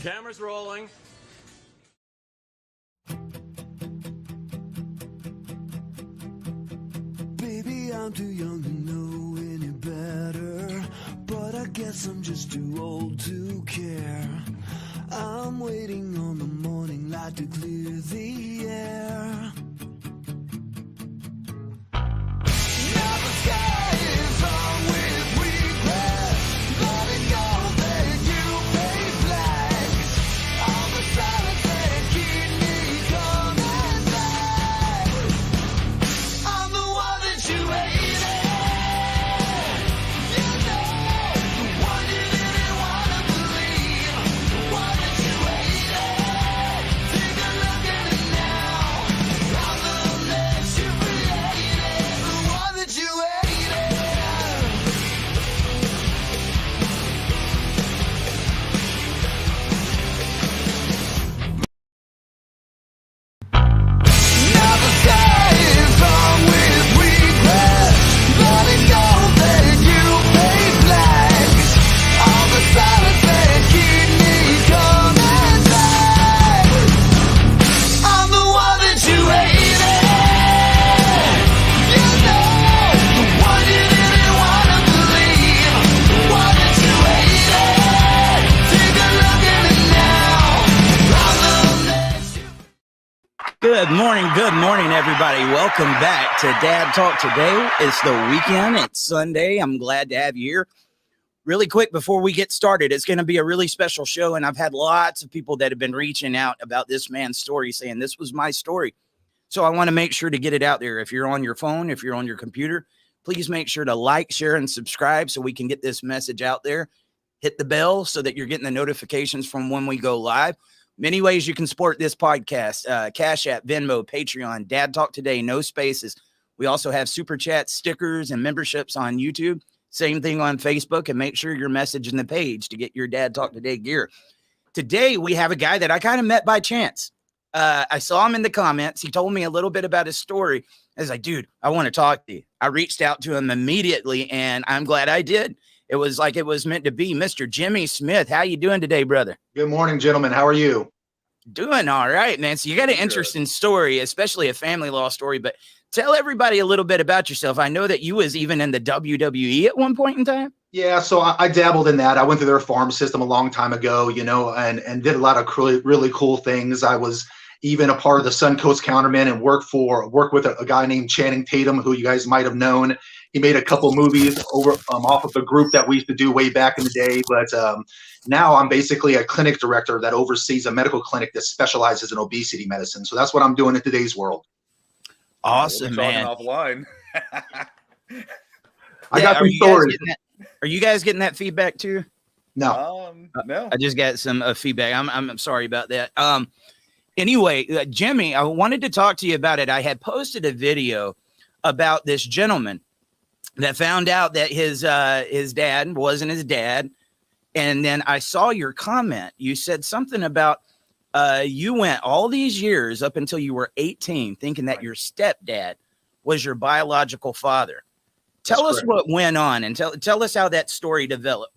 Camera's rolling. Baby, I'm too young to know any better, but I guess I'm just too old to care. I'm waiting on the morning light to clear the air. Now the sky is on with regret, letting go that you pay flags. All the silence that keep me coming back. I'm the one that you hated. You know, the one you didn't want to believe. The one that you hated. Take a look at it now. I'm the mess you created. The one that you hated. Now the sky is on with regret, letting go that you pay flags. All the silence that keep me coming back. I'm the one that you hated. You know, the one you didn't want to believe. The one that you hated. Take a look at it now. I'm the mess you. Good morning, everybody. Welcome back to Dad Talk Today. It's the weekend. It's Sunday. I'm glad to have you here. Really quick before we get started, it's going to be a really special show, and I've had lots of people that have been reaching out about this man's story, saying this was my story. So I want to make sure to get it out there. If you're on your phone, if you're on your computer, please make sure to like, share, and subscribe so we can get this message out there. Hit the bell so that you're getting the notifications from when we go live. Many ways you can support this podcast: Cash App, Venmo, Patreon, Dad Talk Today, no spaces. We also have super chats, stickers, and memberships on YouTube. Same thing on Facebook, and make sure you're messaging the page to get your Dad Talk Today gear. Today, we have a guy that I kind of met by chance. I saw him in the comments. He told me a little bit about his story. I was like, dude, I want to talk to you. I reached out to him immediately, and I'm glad I did. It was like it was meant to be. Mr. Jimmy Smith, how you doing today, brother? Good morning, gentlemen. How are you? Doing all right, man. So you got an interesting story, especially a family law story, but tell everybody a little bit about yourself. I know that you was even in the WWE at one point in time. Yeah, so I dabbled in that. I went through their farm system a long time ago, you know, and did a lot of really cool things. I was even a part of the Suncoast Countermen and worked with a guy named Channing Tatum, who you guys might have known. He made a couple movies over off of the group that we used to do way back in the day. But now I'm basically a clinic director that oversees a medical clinic that specializes in obesity medicine. So that's what I'm doing in today's world. Awesome, man. Offline. I got some stories. Are you guys getting that feedback too? No. No. I just got some feedback. I'm sorry about that. Anyway, Jimmy, I wanted to talk to you about it. I had posted a video about this gentleman that found out that his dad wasn't his dad. And then I saw your comment. You said something about you went all these years up until you were 18 thinking that your stepdad was your biological father. Tell us what went on and tell us how that story developed.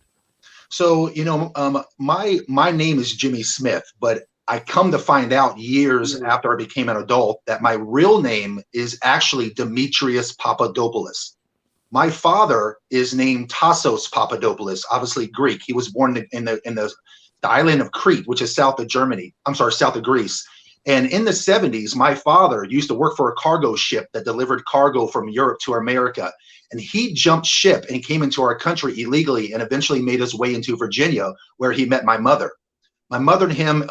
So, you know, my name is Jimmy Smith, but I come to find out years after I became an adult that my real name is actually Demetrius Papadopoulos. My father is named Tassos Papadopoulos, obviously Greek. He was born in the island of Crete, which is south of south of Greece. And in the 70s, my father used to work for a cargo ship that delivered cargo from Europe to America. And he jumped ship and came into our country illegally and eventually made his way into Virginia, where he met my mother. My mother and him,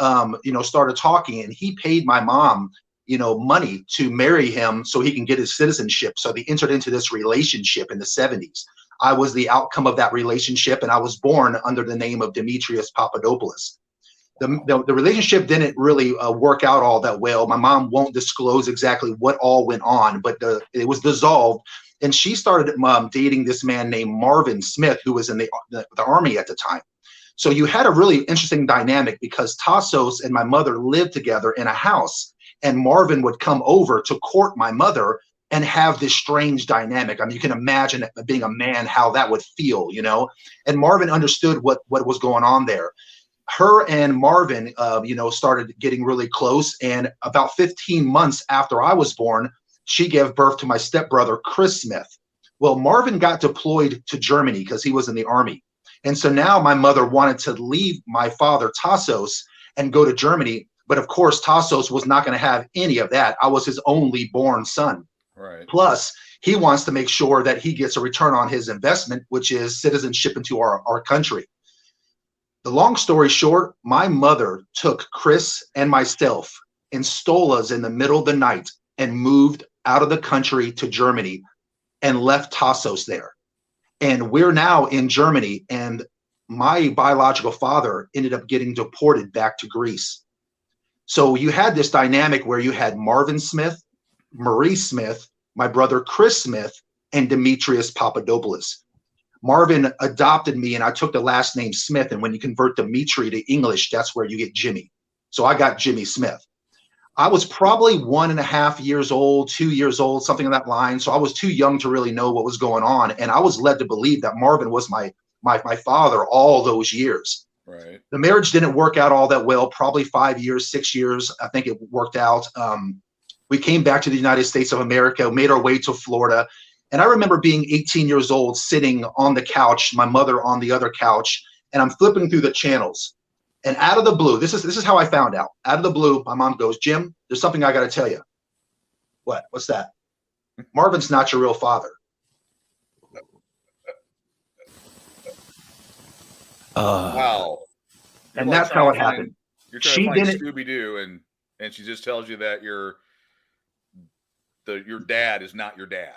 started talking, and he paid my mom, money to marry him so he can get his citizenship. So they entered into this relationship in the 70s. I was the outcome of that relationship, and I was born under the name of Demetrius Papadopoulos. The relationship didn't really work out all that well. My mom won't disclose exactly what all went on, but it was dissolved. And she started dating this man named Marvin Smith, who was in the Army at the time. So you had a really interesting dynamic because Tassos and my mother lived together in a house, and Marvin would come over to court my mother and have this strange dynamic. I mean, you can imagine being a man, how that would feel, And Marvin understood what was going on there. her and Marvin, started getting really close. And about 15 months after I was born, she gave birth to my stepbrother, Chris Smith. Well, Marvin got deployed to Germany because he was in the army. And so now my mother wanted to leave my father, Tassos, and go to Germany. But of course, Tassos was not going to have any of that. I was his only born son. Right. Plus, he wants to make sure that he gets a return on his investment, which is citizenship into our country. The long story short, my mother took Chris and myself in stolas in the middle of the night and moved out of the country to Germany and left Tassos there. And we're now in Germany, and my biological father ended up getting deported back to Greece. So you had this dynamic where you had Marvin Smith, Marie Smith, my brother Chris Smith, and Demetrius Papadopoulos. Marvin adopted me, and I took the last name Smith. And when you convert Dimitri to English, that's where you get Jimmy. So I got Jimmy Smith. I was probably 1.5 years old, 2 years old, something in that line. So I was too young to really know what was going on. And I was led to believe that Marvin was my father all those years. Right. The marriage didn't work out all that well, probably 5 years, 6 years. I think it worked out. We came back to the United States of America, made our way to Florida. And I remember being 18 years old, sitting on the couch, my mother on the other couch, and I'm flipping through the channels. And out of the blue, this is how I found out. Out of the blue, my mom goes, "Jim, there's something I got to tell you." "What? What's that?" "Marvin's not your real father." Wow. And that's how it happened. You're trying to find Scooby-Doo, and she just tells you that your dad is not your dad.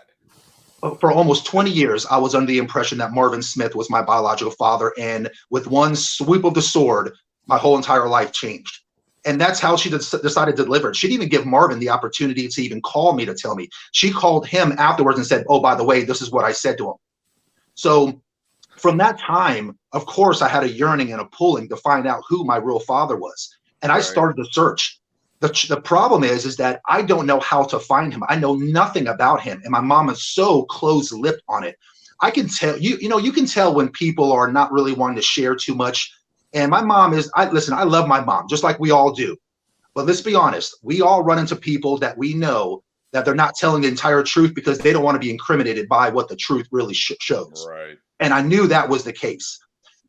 For almost 20 years, I was under the impression that Marvin Smith was my biological father. And with one sweep of the sword, my whole entire life changed. And that's how she decided to deliver it. She didn't even give Marvin the opportunity to even call me to tell me. She called him afterwards and said, "Oh, by the way, this is what I said to him." So from that time, of course, I had a yearning and a pulling to find out who my real father was. And I started the search. The problem is that I don't know how to find him. I know nothing about him. And my mom is so close-lipped on it. I can tell, you can tell when people are not really wanting to share too much. And my mom is, listen, I love my mom, just like we all do. But let's be honest. We all run into people that we know that they're not telling the entire truth because they don't want to be incriminated by what the truth really shows. Right. And I knew that was the case.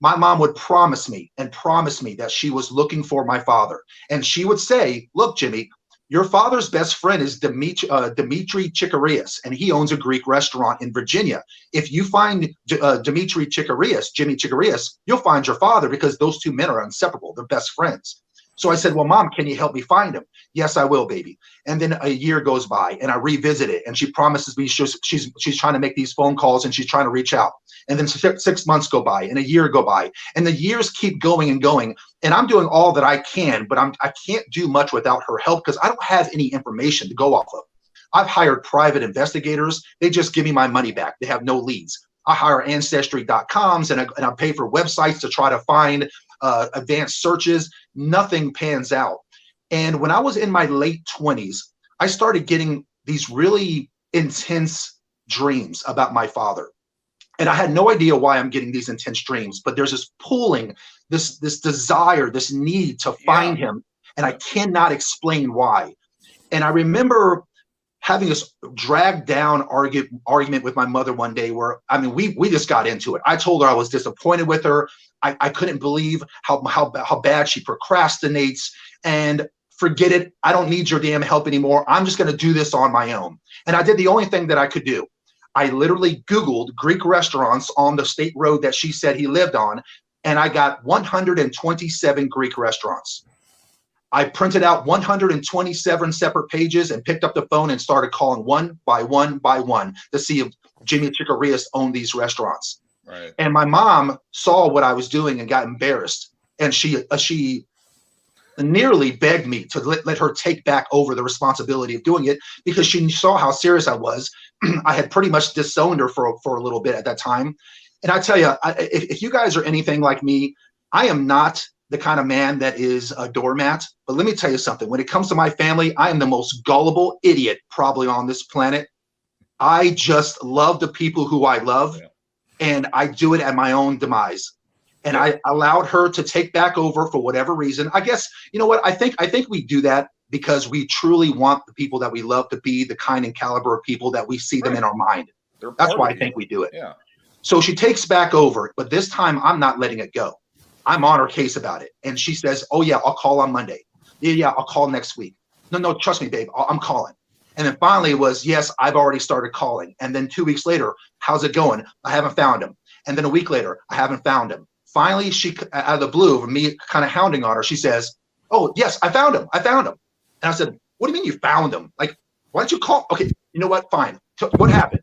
My mom would promise me that she was looking for my father. And she would say, "Look, Jimmy, your father's best friend is Dimitri Chikarias, and he owns a Greek restaurant in Virginia. If you find Jimmy Chikarias, you'll find your father because those two men are inseparable. They're best friends." So I said, "Well, Mom, can you help me find him?" "Yes, I will, baby." And then a year goes by, and I revisit it, and she promises me she's trying to make these phone calls, and she's trying to reach out. And then 6 months go by, and a year go by, and the years keep going and going. And I'm doing all that I can, but I can't do much without her help because I don't have any information to go off of. I've hired private investigators. They just give me my money back. They have no leads. I hire ancestry.coms, and I pay for websites to try to find advanced searches. Nothing pans out. And when I was in my late 20s, I started getting these really intense dreams about my father. And I had no idea why I'm getting these intense dreams, but there's this pulling, this desire, this need to find him. And I cannot explain why. And I remember having this dragged down argument with my mother one day where, I mean, we just got into it. I told her I was disappointed with her. I couldn't believe how bad she procrastinates, and forget it. I don't need your damn help anymore. I'm just going to do this on my own. And I did the only thing that I could do. I literally Googled Greek restaurants on the state road that she said he lived on, and I got 127 Greek restaurants. I printed out 127 separate pages and picked up the phone and started calling one by one to see if Jimmy Chikarias owned these restaurants. Right. And my mom saw what I was doing and got embarrassed. And she nearly begged me to let her take back over the responsibility of doing it because she saw how serious I was. I had pretty much disowned her for a little bit at that time. And I tell you, if you guys are anything like me, I am not the kind of man that is a doormat. But let me tell you something. When it comes to my family, I am the most gullible idiot probably on this planet. I just love the people who I love, and I do it at my own demise. And I allowed her to take back over for whatever reason. I guess, you know what? I think we do that because we truly want the people that we love to be the kind and caliber of people that we see them in our mind. That's why I think we do it. Yeah. So she takes back over, but this time I'm not letting it go. I'm on her case about it. And she says, oh yeah, I'll call on Monday. Yeah, I'll call next week. No, trust me, babe, I'm calling. And then finally it was, yes, I've already started calling. And then 2 weeks later, how's it going? I haven't found him. And then a week later, I haven't found him. Finally, she, out of the blue, of me kind of hounding on her, she says, oh, yes, I found him. And I said, what do you mean you found him? Like, why don't you call? Okay, you know what? Fine. What happened?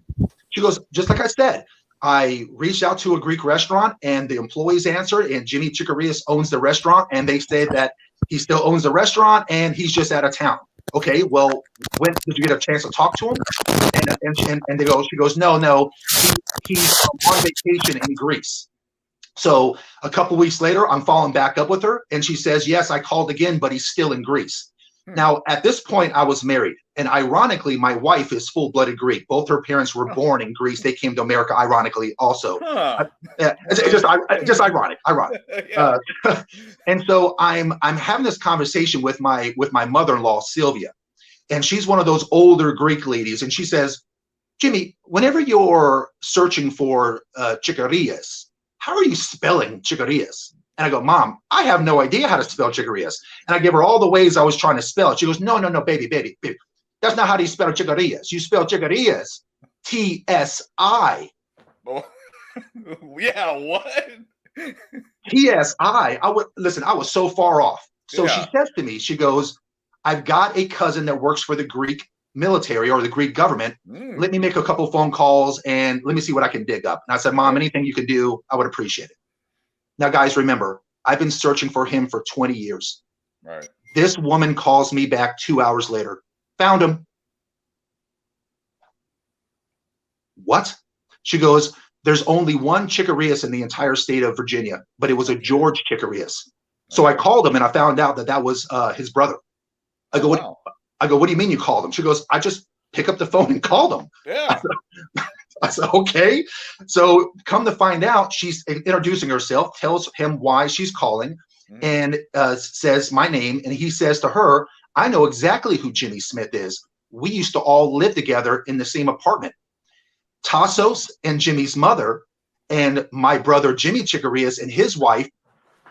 She goes, just like I said, I reached out to a Greek restaurant and the employees answered, and Jimmy Chikorias owns the restaurant, and they said that he still owns the restaurant and he's just out of town. Okay, well, when did you get a chance to talk to him? And she goes, no, he's on vacation in Greece. So a couple weeks later, I'm following back up with her, and she says, yes, I called again, but he's still in Greece. Now, at this point, I was married, and ironically, my wife is full-blooded Greek. Both her parents were born in Greece. They came to America, ironically, also. It's just ironic. Yeah. And so I'm having this conversation with my mother-in-law, Sylvia, and she's one of those older Greek ladies, and she says, Jimmy, whenever you're searching for Chikorias, how are you spelling Chikorias? And I go, Mom, I have no idea how to spell Chikorias. And I give her all the ways I was trying to spell it. She goes, no, baby. That's not how you spell Chikorias. You spell Chikorias, T-S-I. Oh, yeah, what? T-S-I. I was so far off. So she says to me, she goes, I've got a cousin that works for the Greek military or the Greek government. Let me make a couple phone calls and let me see what I can dig up. And I said, Mom, anything you could do, I would appreciate it. Now, guys, remember, I've been searching for him for 20 years. Right. This woman calls me back 2 hours later. Found him. What? She goes, there's only one Chikorias in the entire state of Virginia, but it was a George Chikorias. So I called him and I found out that was his brother. I go, what do you mean you called him? She goes, I just pick up the phone and called him. Yeah. I said, okay. So come to find out, she's introducing herself, tells him why she's calling, and says my name. And he says to her, I know exactly who Jimmy Smith is. We used to all live together in the same apartment. Tassos and Jimmy's mother and my brother Jimmy Chikorias and his wife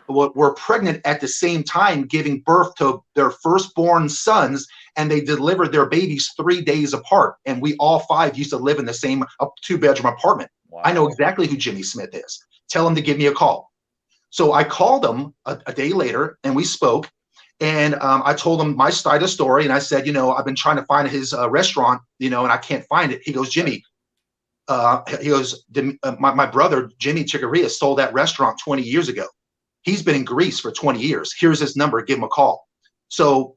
were pregnant at the same time, giving birth to their firstborn sons, and they delivered their babies 3 days apart. And we all five used to live in the same 2-bedroom apartment. Wow. I know exactly who Jimmy Smith is. Tell him to give me a call. So I called him a day later, and we spoke. And I told him my side of the story, and I said, I've been trying to find his restaurant, and I can't find it. He goes, Jimmy, my brother Jimmy Chikorias sold that restaurant 20 years ago. He's been in Greece for 20 years. Here's his number. Give him a call. So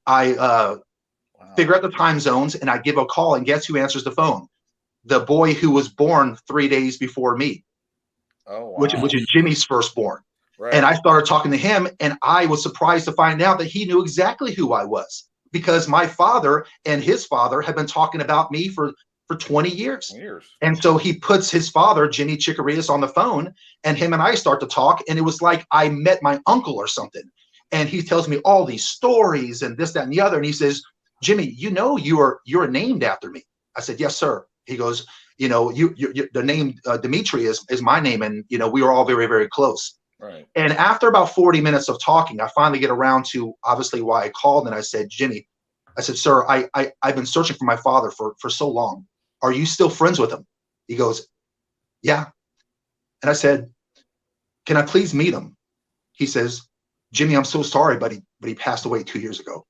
I figure out the time zones, and I give a call, and guess who answers the phone? The boy who was born 3 days before me, which is Jimmy's firstborn. Right. And I started talking to him, and I was surprised to find out that he knew exactly who I was, because my father and his father had been talking about me for 20 years. And so he puts his father, Jimmy Chikorias, on the phone, and him and I start to talk, and it was like I met my uncle or something. And he tells me all these stories and this, that, and the other. And he says, Jimmy, you're named after me. I said, yes, sir. He goes, the name Dimitri is my name, and we were all very, very close. Right. And after about 40 minutes of talking, I finally get around to obviously why I called, and I said, Jimmy, I said, sir, I've been searching for my father for so long. Are you still friends with him? He goes, yeah. And I said, can I please meet him? He says, Jimmy, I'm so sorry, but he passed away 2 years ago.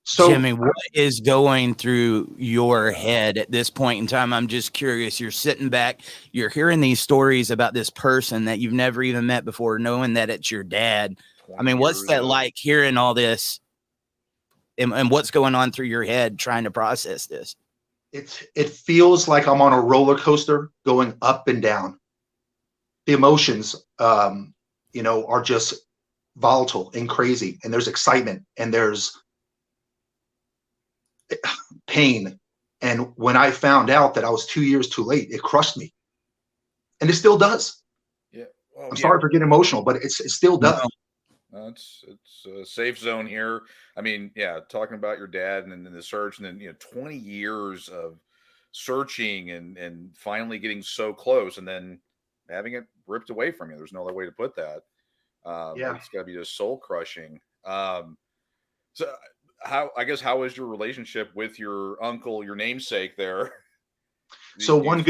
So, Jimmy, what is going through your head at this point in time? I'm just curious. You're sitting back, you're hearing these stories about this person that you've never even met before, knowing that it's your dad. I mean, what's that like, hearing all this, and what's going on through your head trying to process this? It feels like I'm on a roller coaster going up and down. The emotions, are just volatile and crazy, and there's excitement, and there's pain, And when I found out that I was 2 years too late, it crushed me. And it still does. Yeah. Well, I'm yeah. sorry for getting emotional, but it still does. It's a safe zone here. I mean, yeah, talking about your dad and then the search, and then 20 years of searching and finally getting so close, and then having it ripped away from you. There's no other way to put that. Yeah. It's got to be just soul crushing. So how was your relationship with your uncle, your namesake there? So Do you, one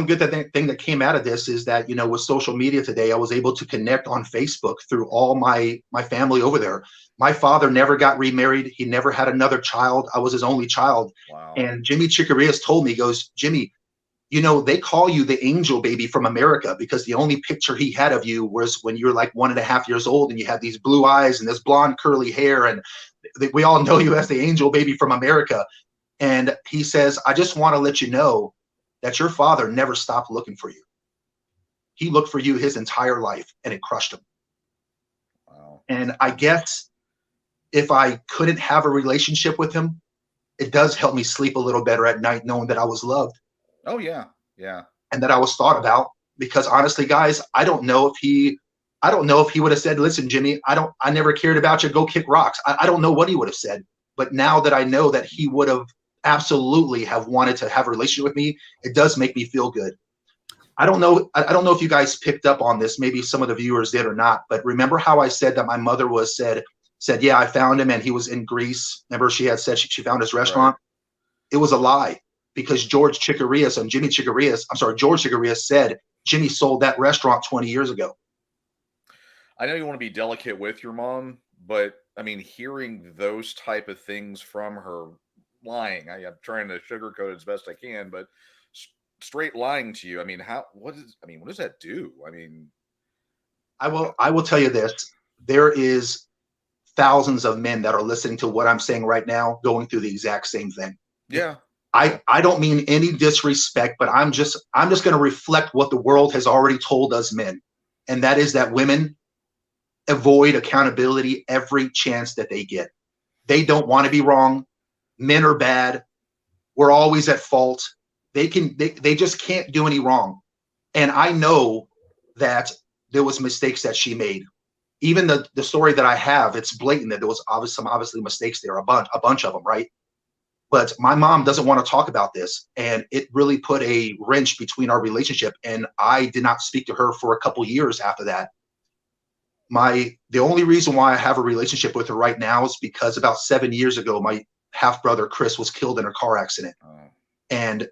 good thing that came out of this is that, with social media today, I was able to connect on Facebook through all my family over there. My father never got remarried. He never had another child. I was his only child. wow. And Jimmy Chickarias told me, he goes, Jimmy, they call you the angel baby from America because the only picture he had of you was when you were like 1.5 years old and you had these blue eyes and this blonde curly hair. And we all know you as the angel baby from America. And he says, I just want to let you know that your father never stopped looking for you. He looked for you his entire life and it crushed him. Wow. And I guess if I couldn't have a relationship with him, it does help me sleep a little better at night knowing that I was loved. Oh yeah. Yeah. And that I was thought about, because honestly, guys, I don't know if he would have said, listen, Jimmy, I never cared about you. Go kick rocks. I don't know what he would have said. But now that I know that he would have absolutely have wanted to have a relationship with me, it does make me feel good. I don't know if you guys picked up on this. Maybe some of the viewers did or not. But remember how I said that my mother said, yeah, I found him and he was in Greece. Remember she had said she found his restaurant? Right. It was a lie, because George Chickarias said Jimmy sold that restaurant 20 years ago. I know you want to be delicate with your mom, but I mean, hearing those type of things from her, lying, I'm trying to sugarcoat it as best I can, but straight lying to you. I mean, what does that do? I mean, I will tell you this. There is thousands of men that are listening to what I'm saying right now going through the exact same thing. Yeah. I don't mean any disrespect, but I'm just going to reflect what the world has already told us men. And that is that women avoid accountability every chance that they get. They don't want to be wrong. Men are bad. We're always at fault. They just can't do any wrong. And I know that there was mistakes that she made. Even the story that I have, it's blatant that there was obviously mistakes there, a bunch of them, right? But my mom doesn't want to talk about this, and it really put a wrench between our relationship. And I did not speak to her for a couple years after that. The only reason why I have a relationship with her right now is because about 7 years ago, my half brother Chris was killed in a car accident, and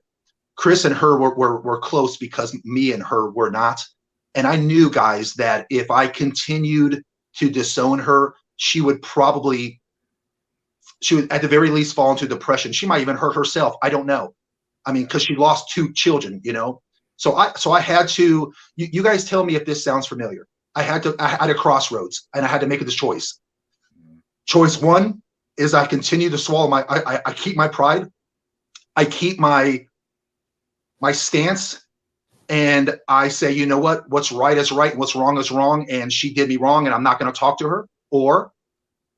Chris and her were close because me and her were not. And I knew, guys, that if I continued to disown her, she would at the very least fall into depression. She might even hurt herself. I don't know. I mean, because she lost 2 children, So I had to. You guys tell me if this sounds familiar. I had a crossroads, and I had to make this choice. Choice one is I continue to swallow I keep my pride. I keep my stance, and I say, you know what? What's right is right, and what's wrong is wrong, and she did me wrong, and I'm not going to talk to her. Or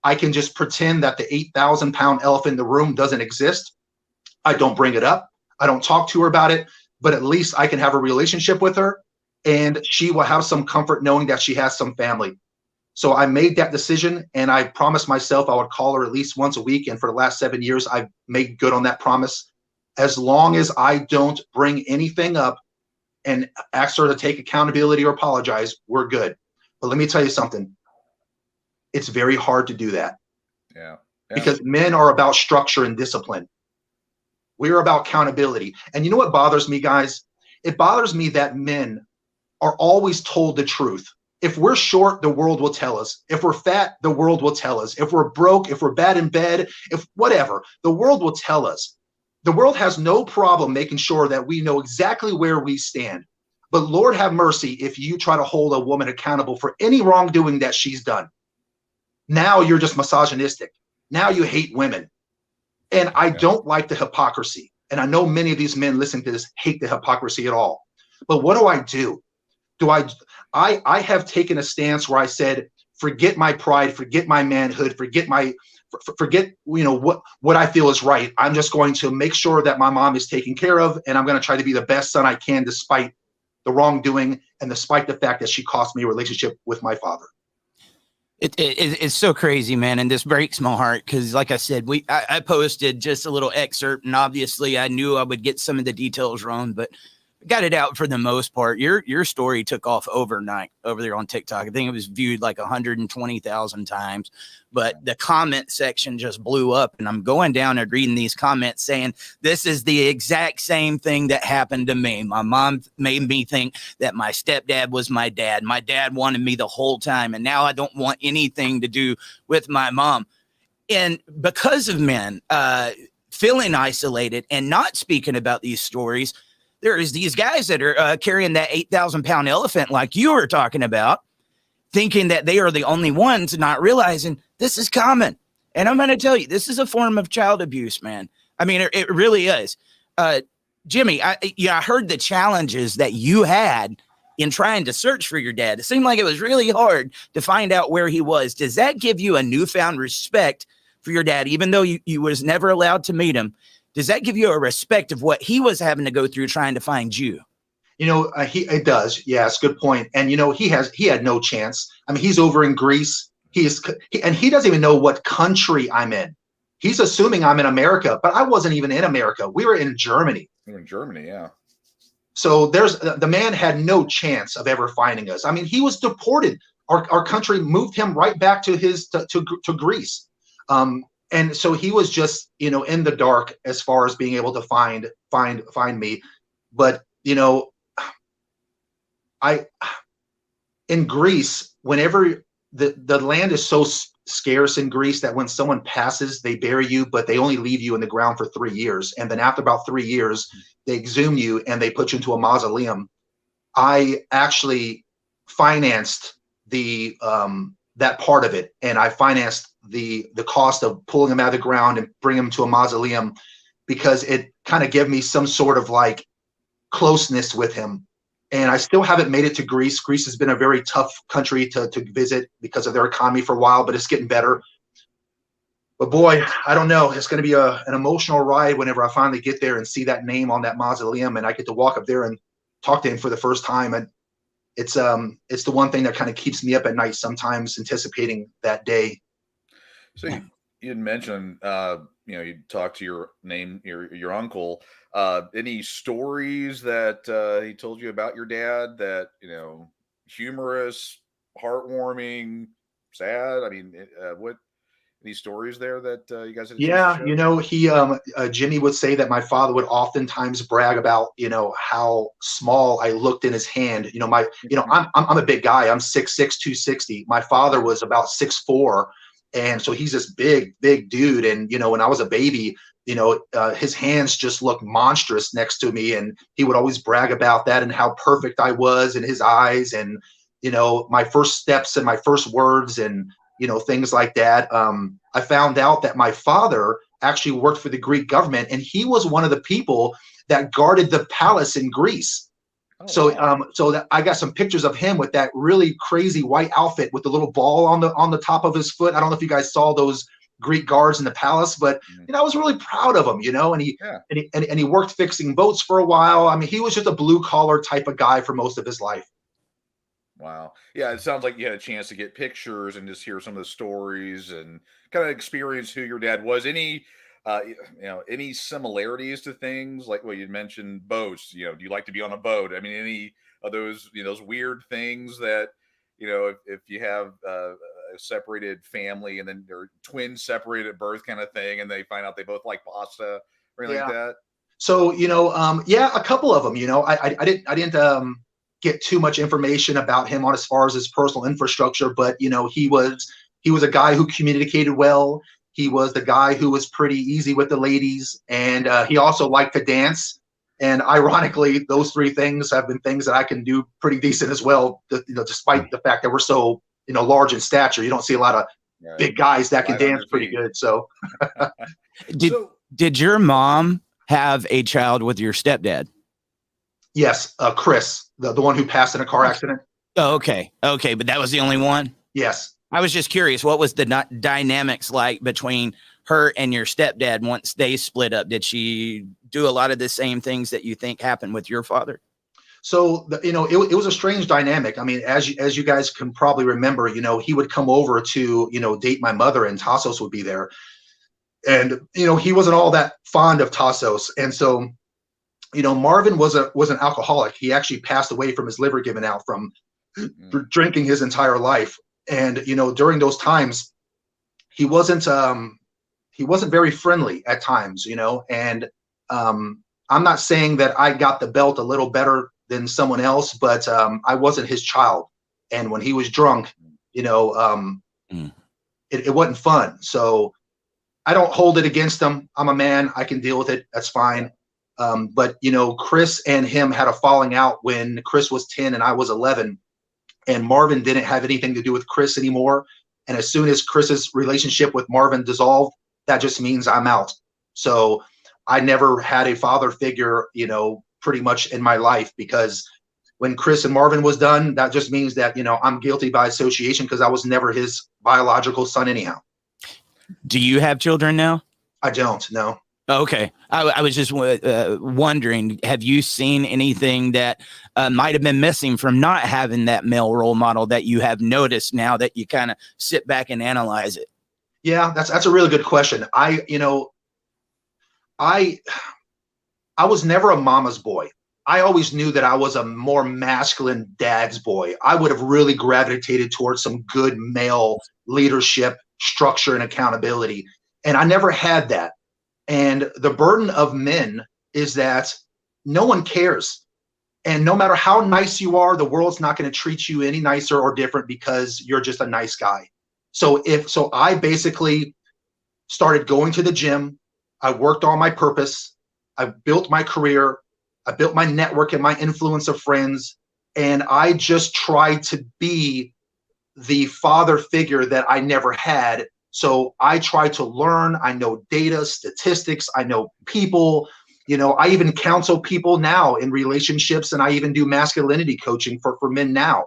I can just pretend that the 8,000-pound elephant in the room doesn't exist. I don't bring it up. I don't talk to her about it, but at least I can have a relationship with her, and she will have some comfort knowing that she has some family. So I made that decision, and I promised myself I would call her at least once a week. And for the last 7 years, I've made good on that promise. As long as I don't bring anything up and ask her to take accountability or apologize, we're good. But let me tell you something. It's very hard to do that. Yeah. Because men are about structure and discipline. We're about accountability. And you know what bothers me, guys? It bothers me that men are always told the truth. If we're short, the world will tell us. If we're fat, the world will tell us. If we're broke, if we're bad in bed, if whatever, the world will tell us. The world has no problem making sure that we know exactly where we stand. But Lord have mercy if you try to hold a woman accountable for any wrongdoing that she's done. Now you're just misogynistic. Now you hate women. And I don't like the hypocrisy. And I know many of these men listening to this hate the hypocrisy at all. But what do? I have taken a stance where I said, forget my pride, forget my manhood, forget my forget, what I feel is right. I'm just going to make sure that my mom is taken care of, and I'm going to try to be the best son I can, despite the wrongdoing and despite the fact that she cost me a relationship with my father. It's so crazy, man, and this breaks my heart because, like I said, I posted just a little excerpt, and obviously I knew I would get some of the details wrong, but got it out for the most part. Your story took off overnight over there on TikTok. I think it was viewed like 120,000 times, but the comment section just blew up, and I'm going down and reading these comments saying, this is the exact same thing that happened to me. My mom made me think that my stepdad was my dad. My dad wanted me the whole time, and now I don't want anything to do with my mom. And because of men feeling isolated and not speaking about these stories, there is these guys that are carrying that 8,000-pound elephant like you were talking about, thinking that they are the only ones, not realizing this is common. And I'm going to tell you, this is a form of child abuse, man. I mean, it really is. Jimmy, I heard the challenges that you had in trying to search for your dad. It seemed like it was really hard to find out where he was. Does that give you a newfound respect for your dad, even though you was never allowed to meet him? Does that give you a respect of what he was having to go through trying to find you? It does. Yes, good point. And he had no chance. I mean, he's over in Greece. He doesn't even know what country I'm in. He's assuming I'm in America, but I wasn't even in America. We were in Germany. You're in Germany, yeah. So the man had no chance of ever finding us. I mean, he was deported. Our country moved him right back to Greece. And so he was just, in the dark as far as being able to find me. But, in Greece, whenever the land is so scarce in Greece that when someone passes, they bury you, but they only leave you in the ground for 3 years. And then after about 3 years, they exhume you and they put you into a mausoleum. I actually financed that part of it, and I financed the cost of pulling him out of the ground and bring him to a mausoleum, because it kind of gave me some sort of like closeness with him. And I still haven't made it to Greece. Greece has been a very tough country to visit because of their economy for a while, but it's getting better. But boy, I don't know. It's going to be an emotional ride whenever I finally get there and see that name on that mausoleum, and I get to walk up there and talk to him for the first time. And it's the one thing that kind of keeps me up at night sometimes, anticipating that day. So you had mentioned, you talked to your uncle. Any stories that he told you about your dad that, humorous, heartwarming, sad? I mean, any stories there that you guys had? Jimmy would say that my father would oftentimes brag about, how small I looked in his hand. I'm a big guy. I'm 6'6", 260. My father was about 6'4". And so he's this big dude. And, when I was a baby, his hands just looked monstrous next to me. And he would always brag about that and how perfect I was in his eyes. And, my first steps and my first words and, things like that. I found out that my father actually worked for the Greek government, and he was one of the people that guarded the palace in Greece. So that I got some pictures of him with that really crazy white outfit with the little ball on the top of his foot. I don't know if you guys saw those Greek guards in the palace, but I was really proud of him, and he worked fixing boats for a while. I mean, he was just a blue collar type of guy for most of his life. Wow. Yeah, it sounds like you had a chance to get pictures and just hear some of the stories and kind of experience who your dad was. Any any similarities to things like what you mentioned, boats? Do you like to be on a boat? I mean, any of those, those weird things that, if you have a separated family and then they're twins separated at birth kind of thing, and they find out they both like pasta or anything like that. So, a couple of them, I didn't get too much information about him on as far as his personal infrastructure, but he was a guy who communicated well. He was the guy who was pretty easy with the ladies, and he also liked to dance. And ironically, those three things have been things that I can do pretty decent as well. Despite the fact that we're so large in stature, you don't see a lot of big guys that can dance pretty good. So, did your mom have a child with your stepdad? Yes, Chris, the one who passed in a car accident. Oh, okay, but that was the only one. Yes. I was just curious, what was the dynamics like between her and your stepdad once they split up? Did she do a lot of the same things that you think happened with your father? So, it was a strange dynamic. I mean, as you guys can probably remember, he would come over to, date my mother, and Tassos would be there. And, he wasn't all that fond of Tassos. And so, Marvin was an alcoholic. He actually passed away from his liver giving out from drinking his entire life. And, during those times, he wasn't very friendly at times, and I'm not saying that I got the belt a little better than someone else, but I wasn't his child. And when he was drunk, it wasn't fun. So I don't hold it against him. I'm a man. I can deal with it. That's fine. But, Chris and him had a falling out when Chris was 10 and I was 11. And Marvin didn't have anything to do with Chris anymore. And as soon as Chris's relationship with Marvin dissolved, that just means I'm out. So I never had a father figure, pretty much in my life, because when Chris and Marvin was done, that just means that, I'm guilty by association, because I was never his biological son anyhow. Do you have children now? I don't, no. Okay. I was just wondering, have you seen anything that might have been missing from not having that male role model that you have noticed now that you kind of sit back and analyze it? Yeah, that's a really good question. I was never a mama's boy. I always knew that I was a more masculine dad's boy. I would have really gravitated towards some good male leadership, structure, and accountability. And I never had that. And the burden of men is that no one cares. And no matter how nice you are, the world's not going to treat you any nicer or different because you're just a nice guy. So I basically started going to the gym. I worked on my purpose. I built my career. I built my network and my influence of friends. And I just tried to be the father figure that I never had. So I try to learn. I know data, statistics. I know people. I even counsel people now in relationships, and I even do masculinity coaching for men now,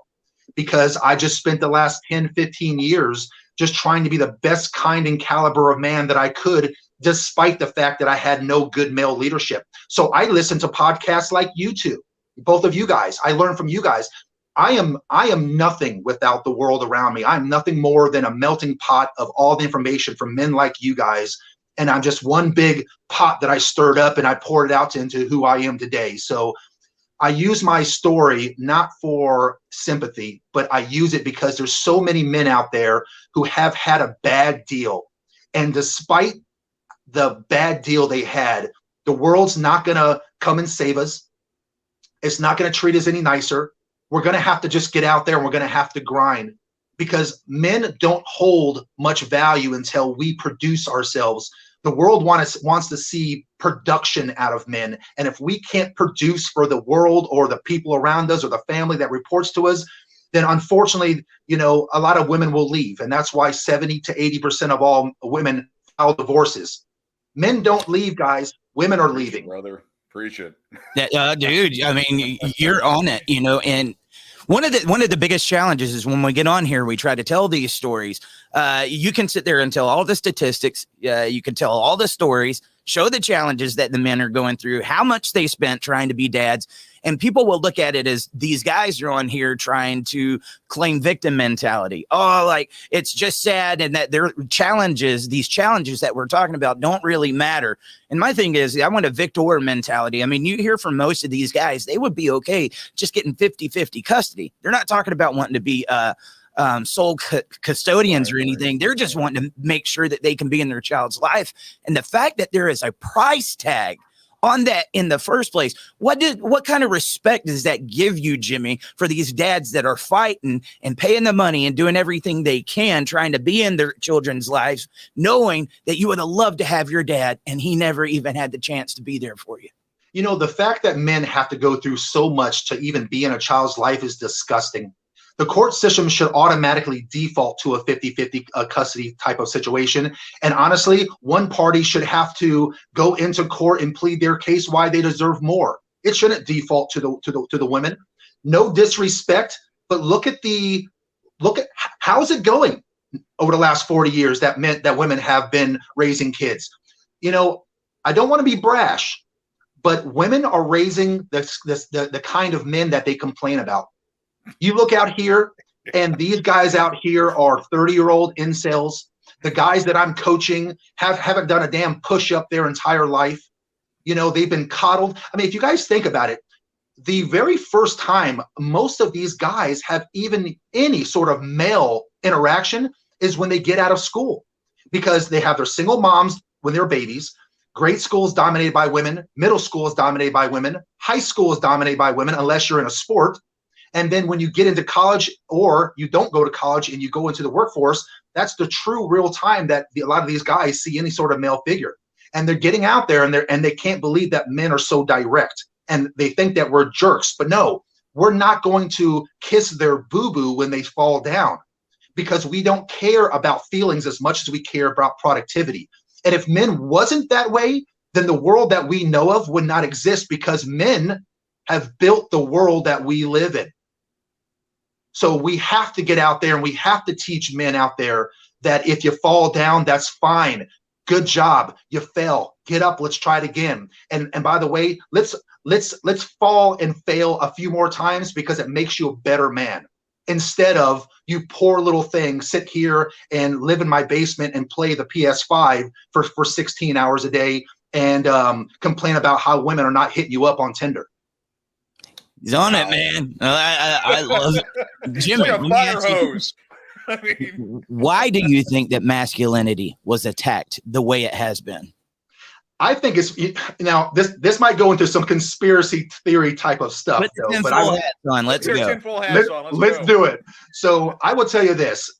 because I just spent the last 10, 15 years just trying to be the best kind and caliber of man that I could, despite the fact that I had no good male leadership. So I listen to podcasts like you two, both of you guys. I learn from you guys. I am nothing without the world around me. I'm nothing more than a melting pot of all the information from men like you guys. And I'm just one big pot that I stirred up and I poured it out into who I am today. So I use my story not for sympathy, but I use it because there's so many men out there who have had a bad deal. And despite the bad deal they had, the world's not going to come and save us. It's not going to treat us any nicer. We're going to have to just get out there and we're going to have to grind, because men don't hold much value until we produce ourselves. The world wants to see production out of men. And if we can't produce for the world or the people around us or the family that reports to us, then unfortunately, a lot of women will leave. And that's why 70 to 80% of all women file divorces. Men don't leave, guys. Women are leaving. Brother, preach it. Dude, I mean, you're on it, and one of the biggest challenges is when we get on here, we try to tell these stories. You can sit there and tell all the statistics. You can tell all the stories, show the challenges that the men are going through, how much they spent trying to be dads. And people will look at it as these guys are on here trying to claim victim mentality. Oh, like it's just sad. And that their challenges, these challenges that we're talking about don't really matter. And my thing is, I want a victor mentality. I mean, you hear from most of these guys, they would be okay just getting 50-50 custody. They're not talking about wanting to be sole custodians or anything. They're just wanting to make sure that they can be in their child's life. And the fact that there is a price tag on that in the first place, what kind of respect does that give you, Jimmy, for these dads that are fighting and paying the money and doing everything they can, trying to be in their children's lives, knowing that you would have loved to have your dad and he never even had the chance to be there for you? The fact that men have to go through so much to even be in a child's life is disgusting. The court system should automatically default to a 50-50 custody type of situation. And honestly, one party should have to go into court and plead their case why they deserve more. It shouldn't default to the women. No disrespect, but look at how's it going? over the last 40 years that meant that women have been raising kids. You know, I don't want to be brash, but women are raising the kind of men that they complain about. You look out here, and these guys out here are 30-year-old incels. The guys that I'm coaching haven't done a damn push-up their entire life. You know, they've been coddled. I mean, if you guys think about it, the very first time most of these guys have even any sort of male interaction is when they get out of school, because they have their single moms when they're babies. Grade school is dominated by women. Middle school is dominated by women. High school is dominated by women, unless you're in a sport. And then when you get into college, or you don't go to college and you go into the workforce, that's the true real time that a lot of these guys see any sort of male figure. And they're getting out there, and they can't believe that men are so direct, and they think that we're jerks. But no, we're not going to kiss their boo-boo when they fall down, because we don't care about feelings as much as we care about productivity. And if men wasn't that way, then the world that we know of would not exist, because men have built the world that we live in. So we have to get out there, and we have to teach men out there that if you fall down, that's fine. Good job. You fell. Get up. Let's try it again. And by the way, let's fall and fail a few more times, because it makes you a better man. Instead of, you poor little thing, sit here and live in my basement and play the PS5 for 16 hours a day and complain about how women are not hitting you up on Tinder. He's on it, man. I love it. Jimmy, It's like a fire hose. I mean, why do you think that masculinity was attacked the way it has been? I think it's, now this might go into some conspiracy theory type of stuff. Put the though, but tinfoil hats on. Let's your go. tinfoil hats on. let's go. do it. So I will tell you this.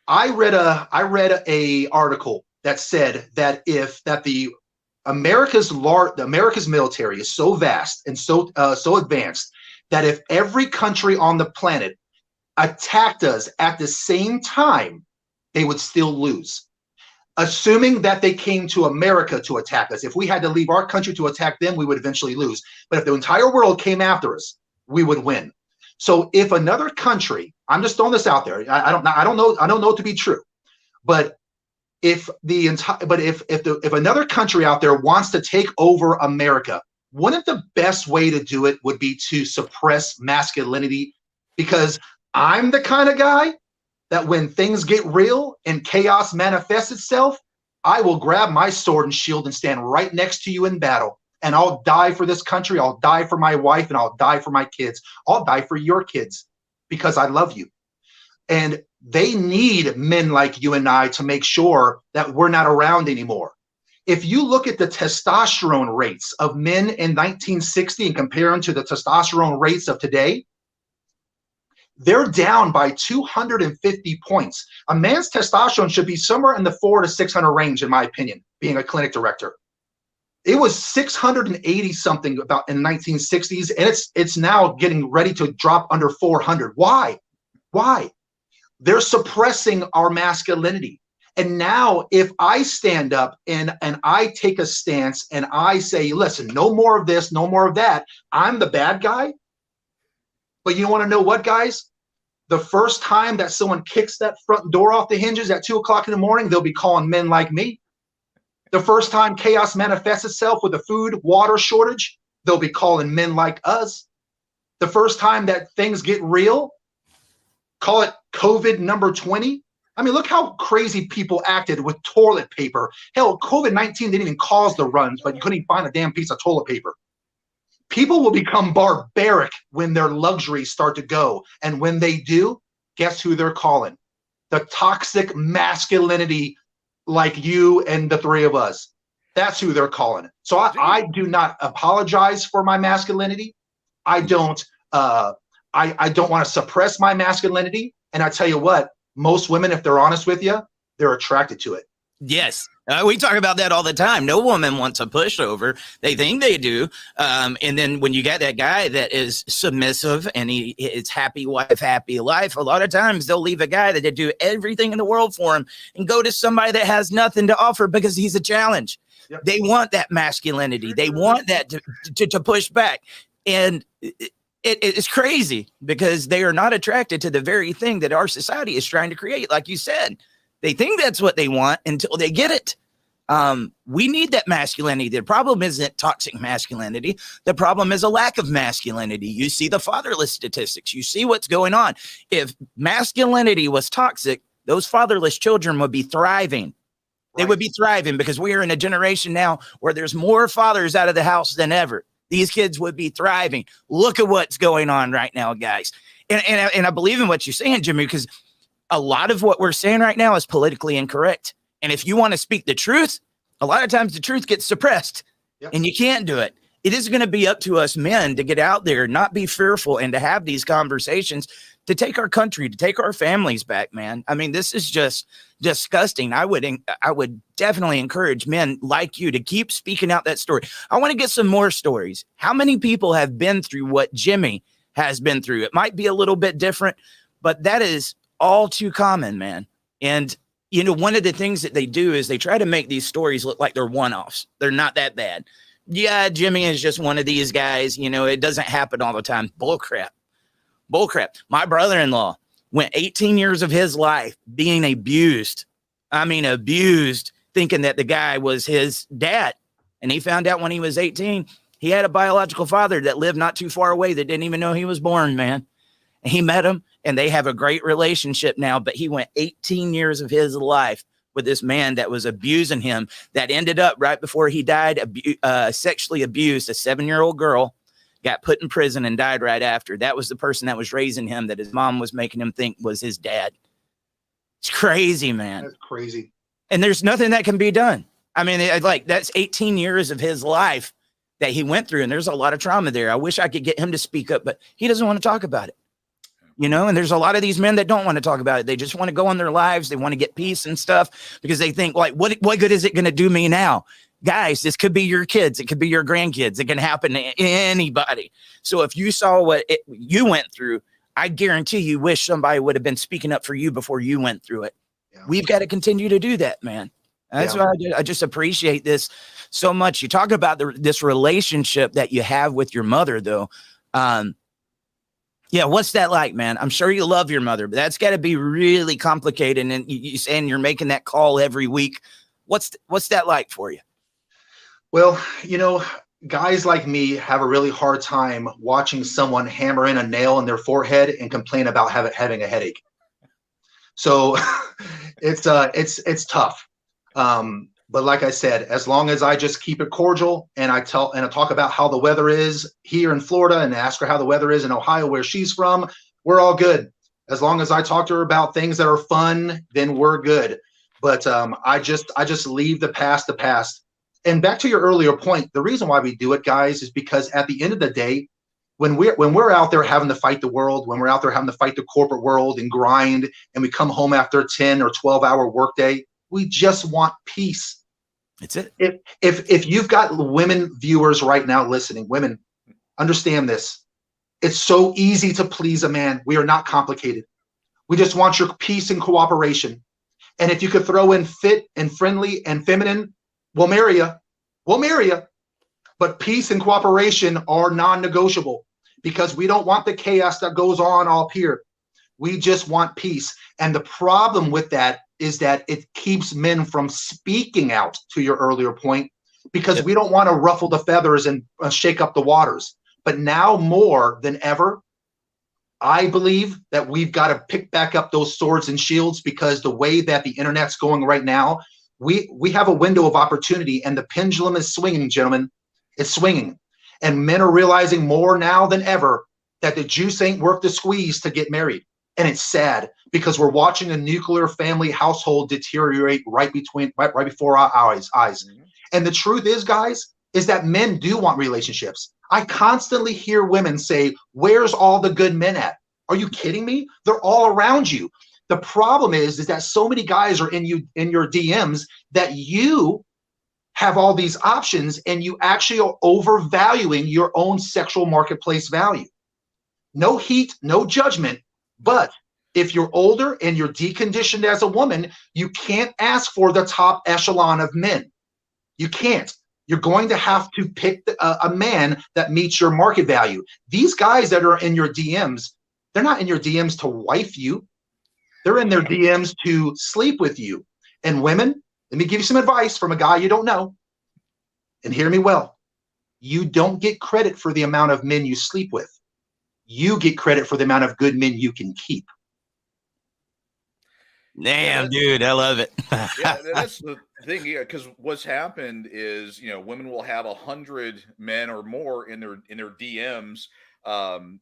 I read a article that said that the America's military is so vast and so advanced that if every country on the planet attacked us at the same time, they would still lose. Assuming that they came to America to attack us. If we had to leave our country to attack them, we would eventually lose. But if the entire world came after us, we would win. So if another country, I'm just throwing this out there, I don't know it to be true, but if another country out there wants to take over America, wouldn't the best way to do it would be to suppress masculinity? Because I'm the kind of guy that when things get real and chaos manifests itself, I will grab my sword and shield and stand right next to you in battle. And I'll die for this country. I'll die for my wife, and I'll die for my kids. I'll die for your kids, because I love you. And they need men like you and I to make sure that we're not around anymore. If you look at the testosterone rates of men in 1960 and compare them to the testosterone rates of today, they're down by 250 points. A man's testosterone should be somewhere in the 400 to 600 range, in my opinion, being a clinic director. It was 680 something about in the 1960s, and it's now getting ready to drop under 400. Why? They're suppressing our masculinity. And now if I stand up and I take a stance and I say, listen, no more of this, no more of that, I'm the bad guy. But you want to know what, guys? The first time that someone kicks that front door off the hinges at 2 o'clock in the morning, they'll be calling men like me. The first time chaos manifests itself with a food, water shortage, they'll be calling men like us. The first time that things get real, call it COVID number 20. I mean, look how crazy people acted with toilet paper. Hell, COVID-19 didn't even cause the runs, but you couldn't even find a damn piece of toilet paper. People will become barbaric when their luxuries start to go. And when they do, guess who they're calling? The toxic masculinity like you and the three of us. That's who they're calling. So I do not apologize for my masculinity. I don't want to suppress my masculinity. And I tell you what, most women, if they're honest with you, they're attracted to it. Yes. We talk about that all the time. No woman wants a pushover. They think they do. And then when you get that guy that is submissive and it's happy wife, happy life, a lot of times they'll leave a guy that they do everything in the world for him and go to somebody that has nothing to offer because he's a challenge. Yep. They want that masculinity. They want that to push back. And It's crazy because they are not attracted to the very thing that our society is trying to create. Like you said, they think that's what they want until they get it. We need that masculinity. The problem isn't toxic masculinity. The problem is a lack of masculinity. You see the fatherless statistics. You see what's going on. If masculinity was toxic, those fatherless children would be thriving. They would be thriving because we are in a generation now where there's more fathers out of the house than ever. These kids would be thriving. Look at what's going on right now, guys. And I believe in what you're saying, Jimmy, because a lot of what we're saying right now is politically incorrect. And if you want to speak the truth, a lot of times the truth gets suppressed. Yep. And you can't do it. It is going to be up to us men to get out there, not be fearful, and to have these conversations to take our country, to take our families back, man. I mean, this is just disgusting. I would definitely encourage men like you to keep speaking out that story. I want to get some more stories. How many people have been through what Jimmy has been through? It might be a little bit different, but that is all too common, man. And, you know, one of the things that they do is they try to make these stories look like they're one-offs. They're not that bad. Yeah, Jimmy is just one of these guys. You know, it doesn't happen all the time. Bullcrap. My brother-in-law went 18 years of his life being abused. I mean, abused, thinking that the guy was his dad. And he found out when he was 18, he had a biological father that lived not too far away that didn't even know he was born, man. And he met him, and they have a great relationship now. But he went 18 years of his life with this man that was abusing him, that ended up right before he died, sexually abused a 7-year-old girl, got put in prison and died right after. That was the person that was raising him, that his mom was making him think was his dad. It's crazy, man. That's crazy. And there's nothing that can be done. I mean, that's 18 years of his life that he went through. And there's a lot of trauma there. I wish I could get him to speak up, but he doesn't want to talk about it. You know, and there's a lot of these men that don't want to talk about it. They just want to go on their lives. They want to get peace and stuff because they think, like, what good is it going to do me now? Guys, this could be your kids. It could be your grandkids. It can happen to anybody. So if you saw what you went through, I guarantee you wish somebody would have been speaking up for you before you went through it. Yeah. We've got to continue to do that, man. That's why I just appreciate this so much. You talk about this relationship that you have with your mother, though. Yeah, what's that like, man? I'm sure you love your mother, but that's got to be really complicated. And you saying you're making that call every week. What's that like for you? Well, you know, guys like me have a really hard time watching someone hammer in a nail in their forehead and complain about having a headache. So it's tough. But like I said, as long as I just keep it cordial and I talk about how the weather is here in Florida and ask her how the weather is in Ohio, where she's from, we're all good. As long as I talk to her about things that are fun, then we're good. But I just leave the past. And back to your earlier point, the reason why we do it, guys, is because at the end of the day, when we're out there having to fight the world, when we're out there having to fight the corporate world and grind, and we come home after a 10 or 12-hour workday, we just want peace. That's it. If you've got women viewers right now listening, women, understand this. It's so easy to please a man. We are not complicated. We just want your peace and cooperation. And if you could throw in fit and friendly and feminine, we'll marry you. We'll marry you. But peace and cooperation are non-negotiable because we don't want the chaos that goes on up here. We just want peace. And the problem with that is that it keeps men from speaking out, to your earlier point, because we don't want to ruffle the feathers and shake up the waters. But now more than ever, I believe that we've got to pick back up those swords and shields, because the way that the internet's going right now, we have a window of opportunity, and the pendulum is swinging, gentlemen. It's swinging. And men are realizing more now than ever that the juice ain't worth the squeeze to get married. And it's sad because we're watching a nuclear family household deteriorate right before our eyes. Mm-hmm. And the truth is, guys, is that men do want relationships. I constantly hear women say, "Where's all the good men at?" Are you kidding me? They're all around you. The problem is that so many guys are in your DMs that you have all these options, and you actually are overvaluing your own sexual marketplace value. No heat, no judgment. But if you're older and you're deconditioned as a woman, you can't ask for the top echelon of men. You can't. You're going to have to pick a man that meets your market value. These guys that are in your DMs, they're not in your DMs to wife you. They're in their DMs to sleep with you. And women, let me give you some advice from a guy you don't know. And hear me well. You don't get credit for the amount of men you sleep with. You get credit for the amount of good men you can keep. Damn, dude, I love it. Yeah, that's the thing. Yeah, because what's happened is, women will have 100 men or more in their DMs, and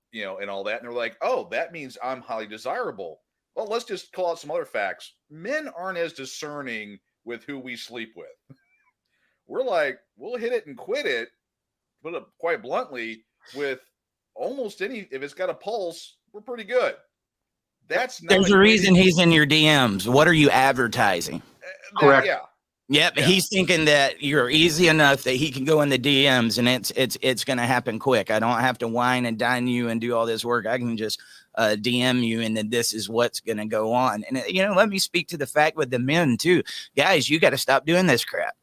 all that, and they're like, oh, that means I'm highly desirable. Well, let's just call out some other facts. Men aren't as discerning with who we sleep with. We're like, we'll hit it and quit it, put it quite bluntly, with almost any, if it's got a pulse, we're pretty good. There's a reason he's in your DMs. What are you advertising? Correct. Yeah. Yep. Yeah. He's thinking that you're easy enough that he can go in the DMs and it's going to happen quick. I don't have to wine and dine you and do all this work. I can just DM you, and then this is what's going to go on. And let me speak to the fact with the men too, guys. You got to stop doing this crap.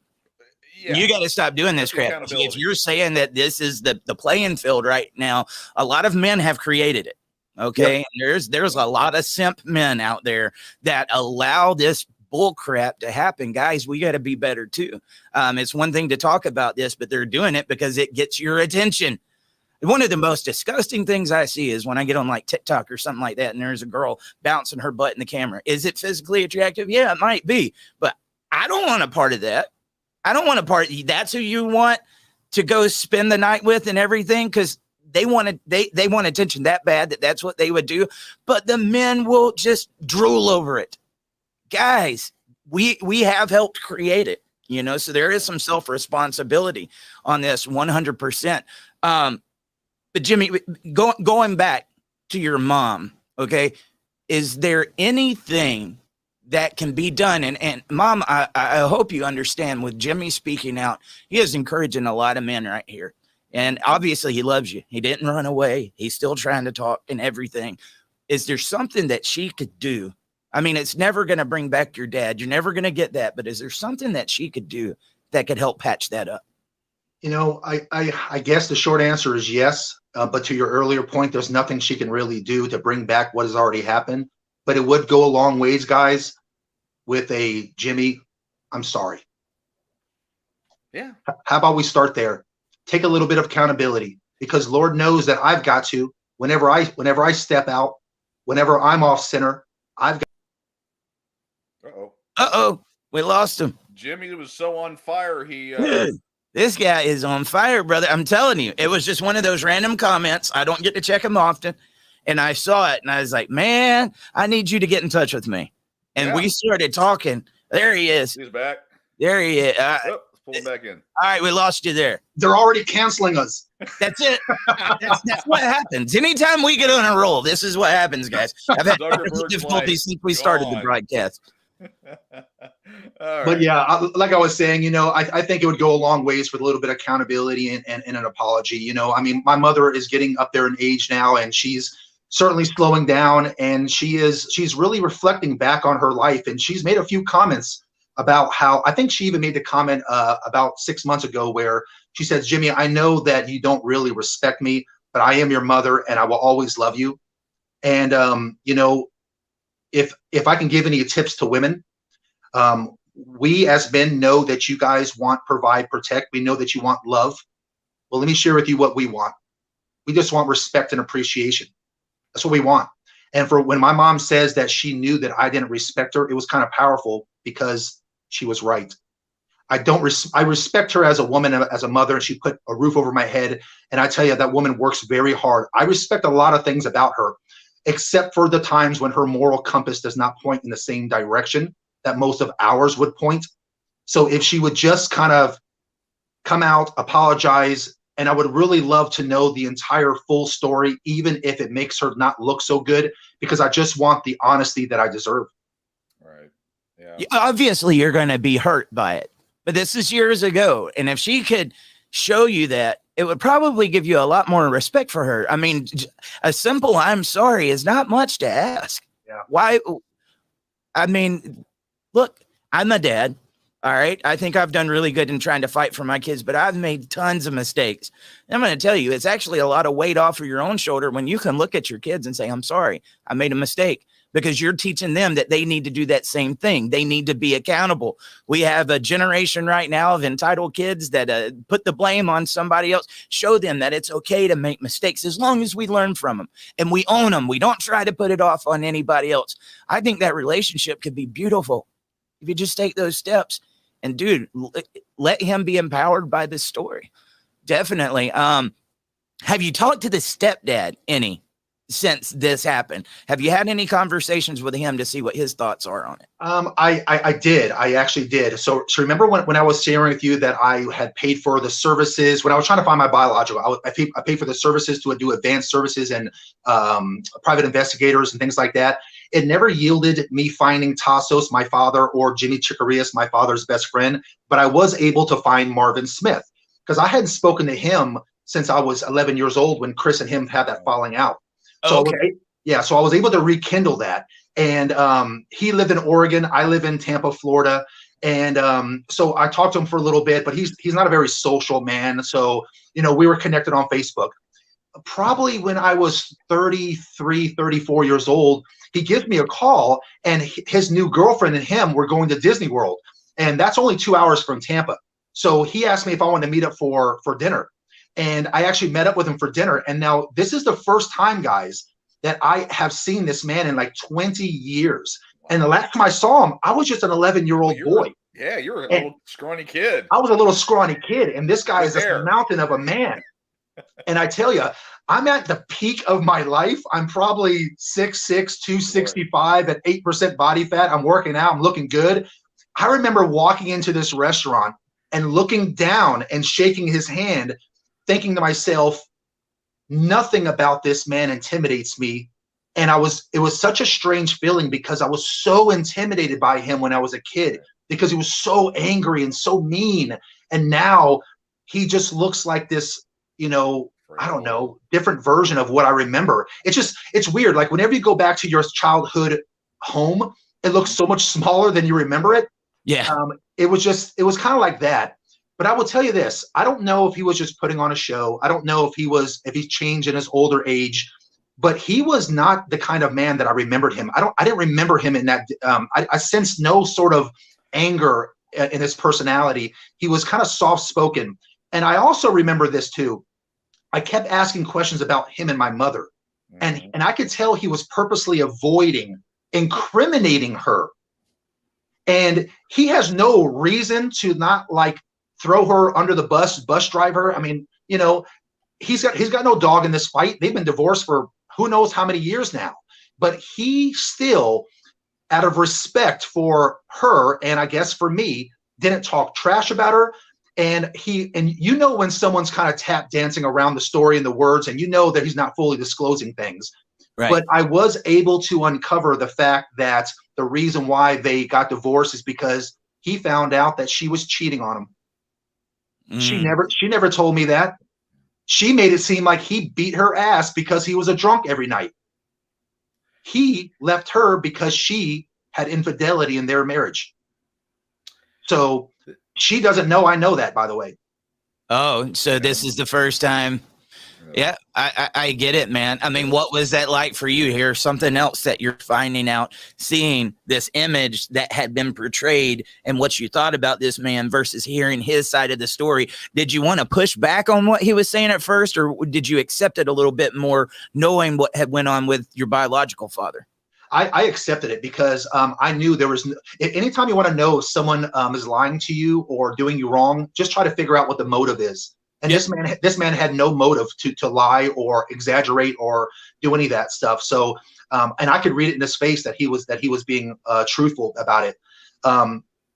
Yeah. You got to stop doing this crap. If you're saying that this is the playing field right now, a lot of men have created it. Okay. Yep. There's a lot of simp men out there that allow this bull crap to happen. Guys, we got to be better too. It's one thing to talk about this, but they're doing it because it gets your attention. One of the most disgusting things I see is when I get on like TikTok or something like that, and there's a girl bouncing her butt in the camera. Is it physically attractive? Yeah, it might be, but I don't want a part of that. I don't want a part. That's who you want to go spend the night with and everything, because they want attention that bad that's what they would do. But the men will just drool over it. Guys, we have helped create it, so there is some self-responsibility on this 100%. But Jimmy, going back to your mom, okay, is there anything that can be done? And Mom, I hope you understand, with Jimmy speaking out, he is encouraging a lot of men right here. And obviously he loves you. He didn't run away. He's still trying to talk and everything. Is there something that she could do? I mean, it's never going to bring back your dad. You're never going to get that. But is there something that she could do that could help patch that up? I guess the short answer is yes. But to your earlier point, there's nothing she can really do to bring back what has already happened. But it would go a long ways, guys, with a Jimmy, I'm sorry. Yeah. How about we start there? Take a little bit of accountability, because Lord knows that I've got to, whenever I step out, whenever I'm off center, I've got. Uh-oh. We lost him. Jimmy was so on fire. This guy is on fire, brother. I'm telling you, it was just one of those random comments. I don't get to check them often. And I saw it and I was like, man, I need you to get in touch with me. And we started talking. There he is. He's back. There he is. Let's pull him back in. All right, we lost you there. They're already canceling us. That's it. That's what happens. Anytime we get on a roll, this is what happens, guys. I've had difficulties since we started the broadcast. But yeah, like I was saying, I think it would go a long ways with a little bit of accountability and an apology. I mean, my mother is getting up there in age now, and she's certainly slowing down, and she's really reflecting back on her life. And she's made a few comments about how, I think she even made the comment about 6 months ago where she says, Jimmy, I know that you don't really respect me, but I am your mother and I will always love you. And, if I can give any tips to women, we as men know that you guys want provide, protect. We know that you want love. Well, let me share with you what we want. We just want respect and appreciation. That's what we want. And for when my mom says that she knew that I didn't respect her, it was kind of powerful because she was right. I respect her as a woman, as a mother, and she put a roof over my head. And I tell you, that woman works very hard. I respect a lot of things about her, except for the times when her moral compass does not point in the same direction that most of ours would point. So if she would just kind of come out, apologize, and I would really love to know the entire full story, even if it makes her not look so good, because I just want the honesty that I deserve. Right. Yeah. Obviously, you're going to be hurt by it, but this is years ago. And if she could show you that, it would probably give you a lot more respect for her. I mean, a simple "I'm sorry" is not much to ask. Yeah. Why? I mean, look, I'm a dad. All right. I think I've done really good in trying to fight for my kids, but I've made tons of mistakes. And I'm going to tell you, it's actually a lot of weight off of your own shoulder when you can look at your kids and say, I'm sorry, I made a mistake, because you're teaching them that they need to do that same thing. They need to be accountable. We have a generation right now of entitled kids that put the blame on somebody else. Show them that it's okay to make mistakes as long as we learn from them and we own them. We don't try to put it off on anybody else. I think that relationship could be beautiful if you just take those steps. And dude, let him be empowered by this story. Definitely. Have you talked to the stepdad any since this happened? Have you had any conversations with him to see what his thoughts are on it? I did. I actually did. So remember when I was sharing with you that I had paid for the services when I was trying to find my biological, I paid for the services to do advanced services and private investigators and things like that. It never yielded me finding Tassos, my father, or Jimmy Chikarias, my father's best friend, but I was able to find Marvin Smith because I hadn't spoken to him since I was 11 years old when Chris and him had that falling out. So okay. so I was able to rekindle that. And he lived in Oregon. I live in Tampa, Florida. And so I talked to him for a little bit, but he's not a very social man. So, we were connected on Facebook. Probably when I was 33, 34 years old, he gives me a call, and his new girlfriend and him were going to Disney World. And that's only 2 hours from Tampa. So he asked me if I wanted to meet up for dinner. And I actually met up with him for dinner. And now this is the first time, guys, that I have seen this man in like 20 years. And the last time I saw him, I was just an 11-year-old boy. Yeah, you're a little scrawny kid. I was a little scrawny kid. And this guy is a mountain of a man. And I tell you, I'm at the peak of my life. I'm probably 6'6", 265 at 8% body fat. I'm working out. I'm looking good. I remember walking into this restaurant and looking down and shaking his hand, thinking to myself, nothing about this man intimidates me. And it was such a strange feeling because I was so intimidated by him when I was a kid because he was so angry and so mean. And now he just looks like this, I don't know, different version of what I remember. It's weird. Like whenever you go back to your childhood home, it looks so much smaller than you remember it. Yeah. It was kind of like that. But I will tell you this, I don't know if he was just putting on a show. I don't know if he's changed in his older age, but he was not the kind of man that I remembered him. I didn't remember him in that. I sensed no sort of anger in his personality. He was kind of soft-spoken. And I also remember this too. I kept asking questions about him and my mother. And I could tell he was purposely avoiding incriminating her. And he has no reason to not like throw her under the bus drive her. I mean, he's got no dog in this fight. They've been divorced for who knows how many years now. But he still, out of respect for her and I guess for me, didn't talk trash about her. And when someone's kind of tap dancing around the story and the words, and that he's not fully disclosing things. Right. But I was able to uncover the fact that the reason why they got divorced is because he found out that she was cheating on him. She never told me that. She made it seem like he beat her ass because he was a drunk every night. He left her because she had infidelity in their marriage. So she doesn't know I know that, by the way. Oh, so this is the first time. Yeah, I get it, man. I mean, what was that like for you here? Something else that you're finding out, seeing this image that had been portrayed and what you thought about this man versus hearing his side of the story. Did you want to push back on what he was saying at first, or did you accept it a little bit more knowing what had went on with your biological father? I accepted it because I knew there was anytime you want to know if someone is lying to you or doing you wrong, just try to figure out what the motive is. And this man had no motive to lie or exaggerate or do any of that stuff. So and I could read it in his face that he was being truthful about it.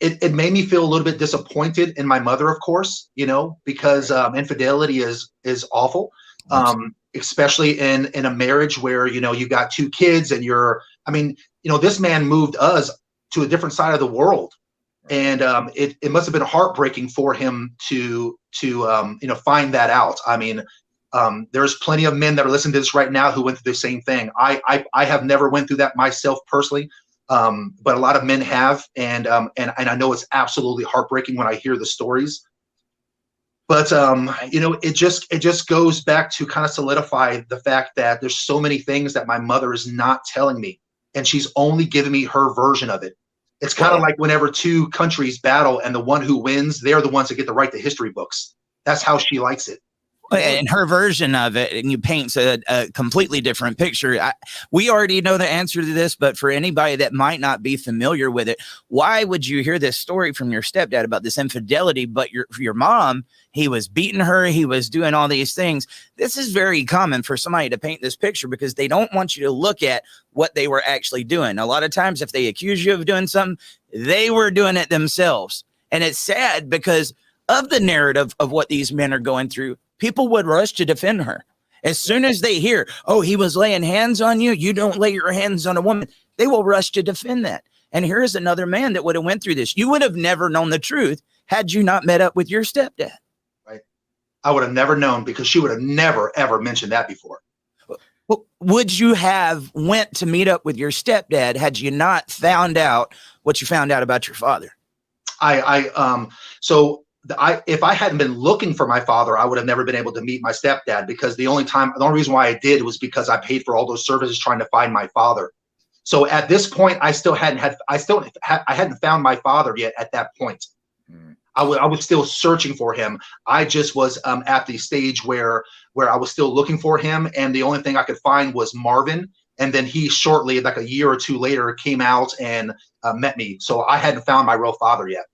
It made me feel a little bit disappointed in my mother, of course, because infidelity is awful. Especially in a marriage where you got two kids and this man moved us to a different side of the world, and it must have been heartbreaking for him to find that out. I mean, there's plenty of men that are listening to this right now who went through the same thing. I have never went through that myself personally, but a lot of men have, and I know it's absolutely heartbreaking when I hear the stories. But it just goes back to kind of solidify the fact that there's so many things that my mother is not telling me, and she's only giving me her version of it. It's kind of Well, like whenever two countries battle and the one who wins, they're the ones that get to write the history books. That's how she likes it. And her version of it, and you paints a completely different picture. We already know the answer to this, but for anybody that might not be familiar with it, why would you hear this story from your stepdad about this infidelity? But your mom, he was beating her, he was doing all these things. This is very common for somebody to paint this picture because they don't want you to look at what they were actually doing. A lot of times, if they accuse you of doing something, they were doing it themselves. And it's sad because of the narrative of what these men are going through. People would rush to defend her. As soon as they hear, oh, he was laying hands on you, you don't lay your hands on a woman, they will rush to defend that. And here's another man that would have went through this. You would have never known the truth had you not met up with your stepdad. Right. I would have never known because she would have never, ever mentioned that before. Well, would you have went to meet up with your stepdad had you not found out what you found out about your father? If I hadn't been looking for my father, I would have never been able to meet my stepdad, because the only reason why I did was because I paid for all those services trying to find my father. So at this point, I hadn't found my father yet at that point. I was still searching for him. I just was at the stage where I was still looking for him, and the only thing I could find was Marvin. And then he shortly, like a year or two later, came out and met me. So I hadn't found my real father yet.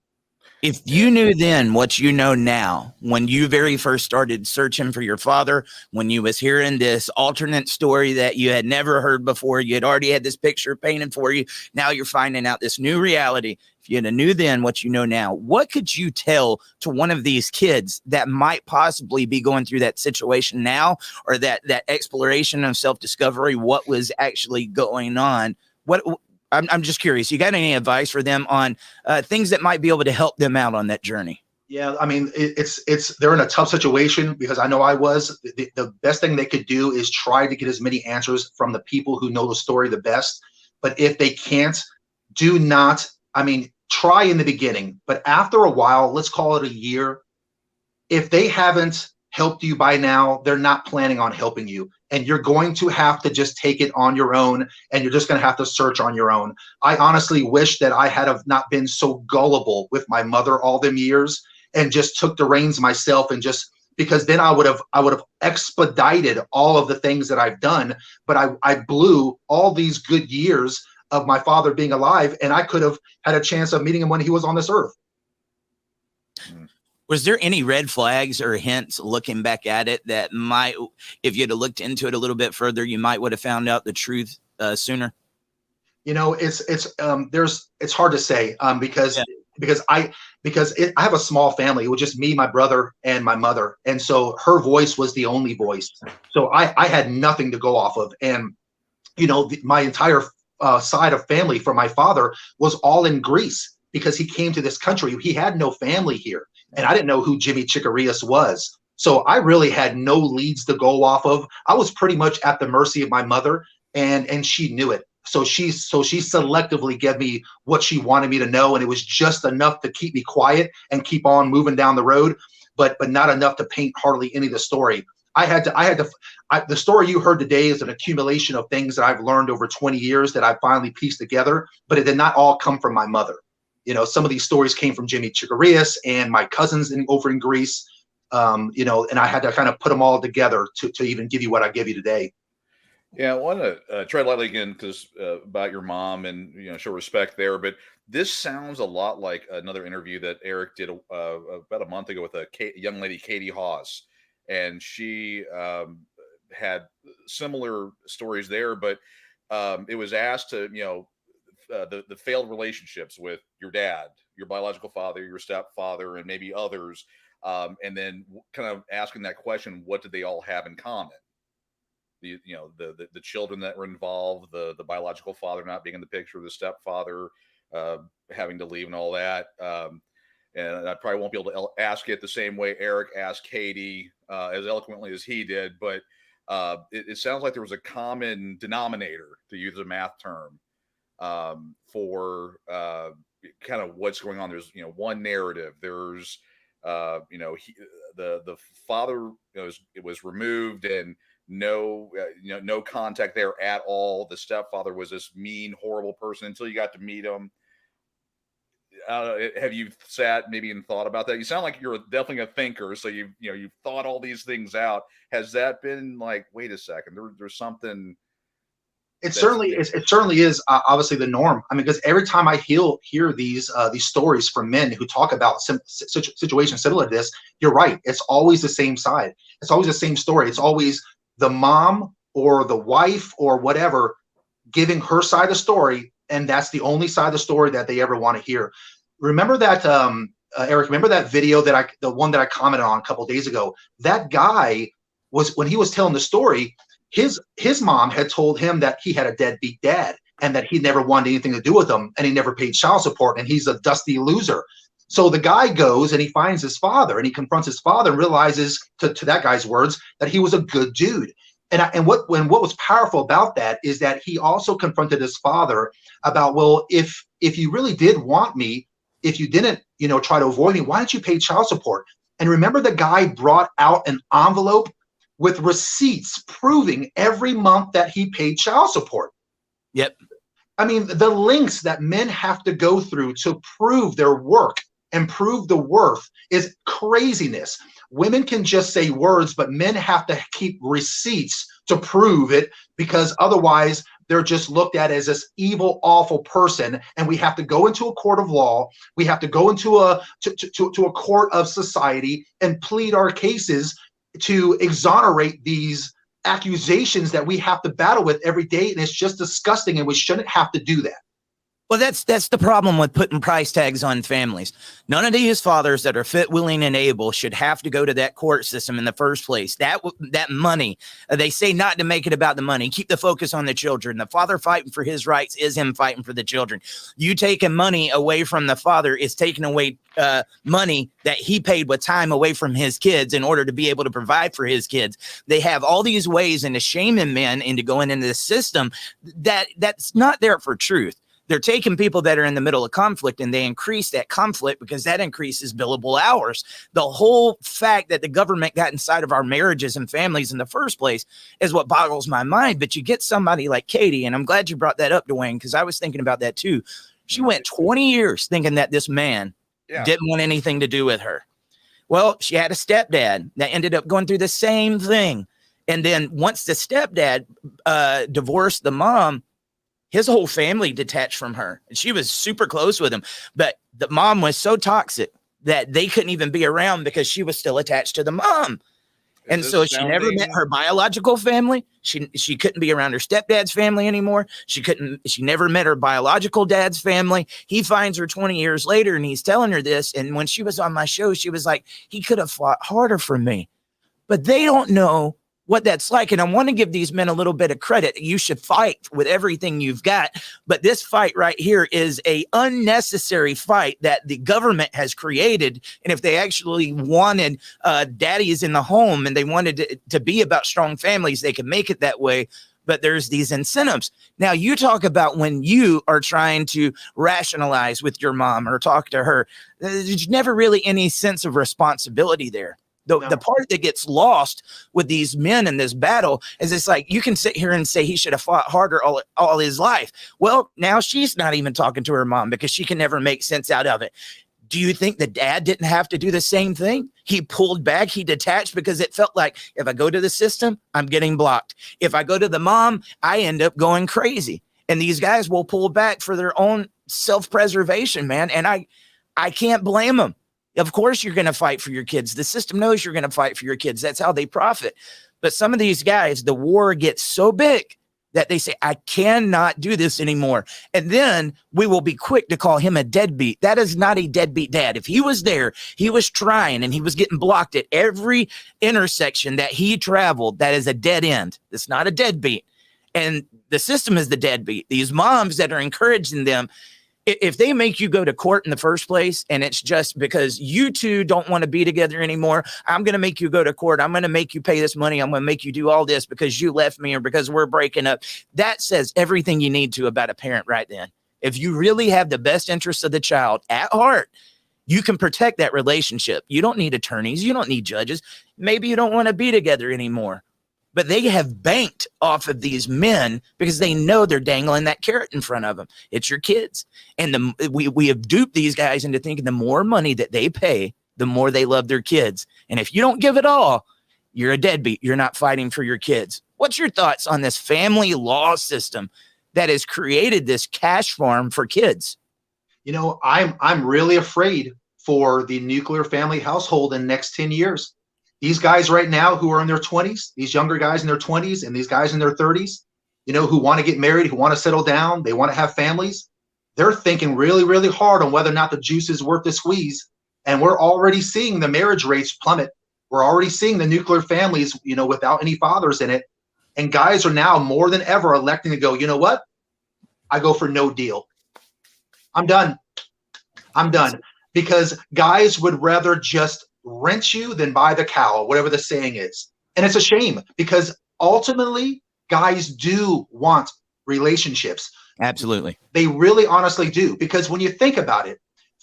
If you knew then what you know now, when you very first started searching for your father, when you was hearing this alternate story that you had never heard before, you had already had this picture painted for you. Now you're finding out this new reality. If you knew then what you know now, what could you tell to one of these kids that might possibly be going through that situation now, or that exploration of self-discovery, what was actually going on? I'm just curious. You got any advice for them on things that might be able to help them out on that journey? Yeah, I mean, they're in a tough situation, because I know I was. The best thing they could do is try to get as many answers from the people who know the story the best. But if they can't, try in the beginning. But after a while, let's call it a year, if they haven't helped you by now, they're not planning on helping you. And you're going to have to just take it on your own, and you're just going to have to search on your own. I honestly wish that I had have not been so gullible with my mother all them years and just took the reins myself, and just, because then I would have expedited all of the things that I've done. But I blew all these good years of my father being alive, and I could have had a chance of meeting him when he was on this earth. Was there any red flags or hints looking back at it that might, if you'd have looked into it a little bit further, you might would have found out the truth sooner? It's hard to say, because I have a small family. It was just me, my brother, and my mother, and so her voice was the only voice. So I had nothing to go off of, and my entire side of family from my father was all in Greece, because he came to this country. He had no family here. And I didn't know who Jimmy Chikarias was. So I really had no leads to go off of. I was pretty much at the mercy of my mother, and she knew it. So she selectively gave me what she wanted me to know, and it was just enough to keep me quiet and keep on moving down the road, but not enough to paint hardly any of the story. The story you heard today is an accumulation of things that I've learned over 20 years that I finally pieced together, but it did not all come from my mother. Some of these stories came from Jimmy Chikarias and my cousins over in Greece, and I had to kind of put them all together to even give you what I give you today. Yeah, I want to tread lightly again, because about your mom, and show respect there. But this sounds a lot like another interview that Eric did about a month ago with a young lady, Katie Haas, and she had similar stories there. But it was asked to the failed relationships with your dad, your biological father, your stepfather, and maybe others, and then kind of asking that question: what did they all have in common? The children that were involved, the biological father not being in the picture, the stepfather having to leave, and all that. And I probably won't be able to ask it the same way Eric asked Katie, as eloquently as he did, but it sounds like there was a common denominator, to use a math term, for kind of what's going on. There's one narrative. There's the father it was removed and no contact there at all. The stepfather was this mean, horrible person until you got to meet him. Have you sat maybe and thought about that? You sound like you're definitely a thinker, so you've thought all these things out. Has that been like, wait a second, there's something? It certainly is. It certainly is obviously the norm. I mean, because every time I hear these stories from men who talk about situations similar to this, you're right. It's always the same side. It's always the same story. It's always the mom or the wife or whatever giving her side of the story, and that's the only side of the story that they ever want to hear. Remember that, Eric? Remember that video the one that I commented on a couple of days ago? That guy when he was telling the story, his mom had told him that he had a deadbeat dad and that he never wanted anything to do with him, and he never paid child support, and he's a dusty loser. So the guy goes and he finds his father, and he confronts his father and realizes, to that guy's words, that he was a good dude. And what was powerful about that is that he also confronted his father about, well, if you really did want me, if you didn't try to avoid me, why didn't you pay child support? And remember, the guy brought out an envelope with receipts proving every month that he paid child support. Yep. I mean, the links that men have to go through to prove their work and prove the worth is craziness. Women can just say words, but men have to keep receipts to prove it, because otherwise they're just looked at as this evil, awful person. And we have to go into a court of law. We have to go into a court of society and plead our cases to exonerate these accusations that we have to battle with every day. And it's just disgusting, and we shouldn't have to do that. Well, that's the problem with putting price tags on families. None of these fathers that are fit, willing, and able should have to go to that court system in the first place. That money, they say not to make it about the money. Keep the focus on the children. The father fighting for his rights is him fighting for the children. You taking money away from the father is taking away money that he paid with time away from his kids in order to be able to provide for his kids. They have all these ways into shaming men into going into the system that's not there for truth. They're taking people that are in the middle of conflict, and they increase that conflict because that increases billable hours. The whole fact that the government got inside of our marriages and families in the first place is what boggles my mind. But you get somebody like Katie, and I'm glad you brought that up, Dwayne, because I was thinking about that too. She went 20 years thinking that this man didn't want anything to do with her. Well, she had a stepdad that ended up going through the same thing. And then once the stepdad divorced the mom, his whole family detached from her, and she was super close with him. But the mom was so toxic that they couldn't even be around because she was still attached to the mom. And so she never met her biological family. She couldn't be around her stepdad's family anymore. She never met her biological dad's family. He finds her 20 years later, and he's telling her this. And when she was on my show, she was like, he could have fought harder for me. But they don't know what that's like. And I want to give these men a little bit of credit. You should fight with everything you've got. But this fight right here is a unnecessary fight that the government has created. And if they actually wanted daddies in the home and they wanted it to be about strong families, they could make it that way. But there's these incentives. Now, you talk about when you are trying to rationalize with your mom or talk to her, there's never really any sense of responsibility there. The part that gets lost with these men in this battle is it's like you can sit here and say he should have fought harder all his life. Well, now she's not even talking to her mom because she can never make sense out of it. Do you think the dad didn't have to do the same thing? He pulled back, he detached because it felt like if I go to the system, I'm getting blocked. If I go to the mom, I end up going crazy. And these guys will pull back for their own self-preservation, man. And I can't blame them. Of course, you're going to fight for your kids. The system knows you're going to fight for your kids. That's how they profit. But some of these guys, the war gets so big that they say, I cannot do this anymore. And then we will be quick to call him a deadbeat. That is not a deadbeat dad. If he was there, he was trying and he was getting blocked at every intersection that he traveled. That is a dead end. It's not a deadbeat. And the system is the deadbeat. These moms that are encouraging them, If they make you go to court in the first place and it's just because you two don't want to be together anymore, I'm going to make you go to court. I'm going to make you pay this money. I'm going to make you do all this because you left me or because we're breaking up. That says everything you need to about a parent right then. If you really have the best interests of the child at heart, you can protect that relationship. You don't need attorneys. You don't need judges. Maybe you don't want to be together anymore. But they have banked off of these men because they know they're dangling that carrot in front of them. It's your kids. And we have duped these guys into thinking the more money that they pay, the more they love their kids. And if you don't give it all, you're a deadbeat. You're not fighting for your kids. What's your thoughts on this family law system that has created this cash farm for kids? You know, I'm really afraid for the nuclear family household in the next 10 years. These guys right now who are in their 20s, these younger guys in their 20s and these guys in their 30s, you know, who want to get married, who want to settle down, they want to have families. They're thinking really, really hard on whether or not the juice is worth the squeeze. And we're already seeing the marriage rates plummet. We're already seeing the nuclear families, you know, without any fathers in it. And guys are now more than ever electing to go, you know what? I go for no deal. I'm done. I'm done. Because guys would rather just rent you than buy the cow, whatever the saying is. And it's a shame because ultimately guys do want relationships. Absolutely. They really honestly do. Because when you think about it,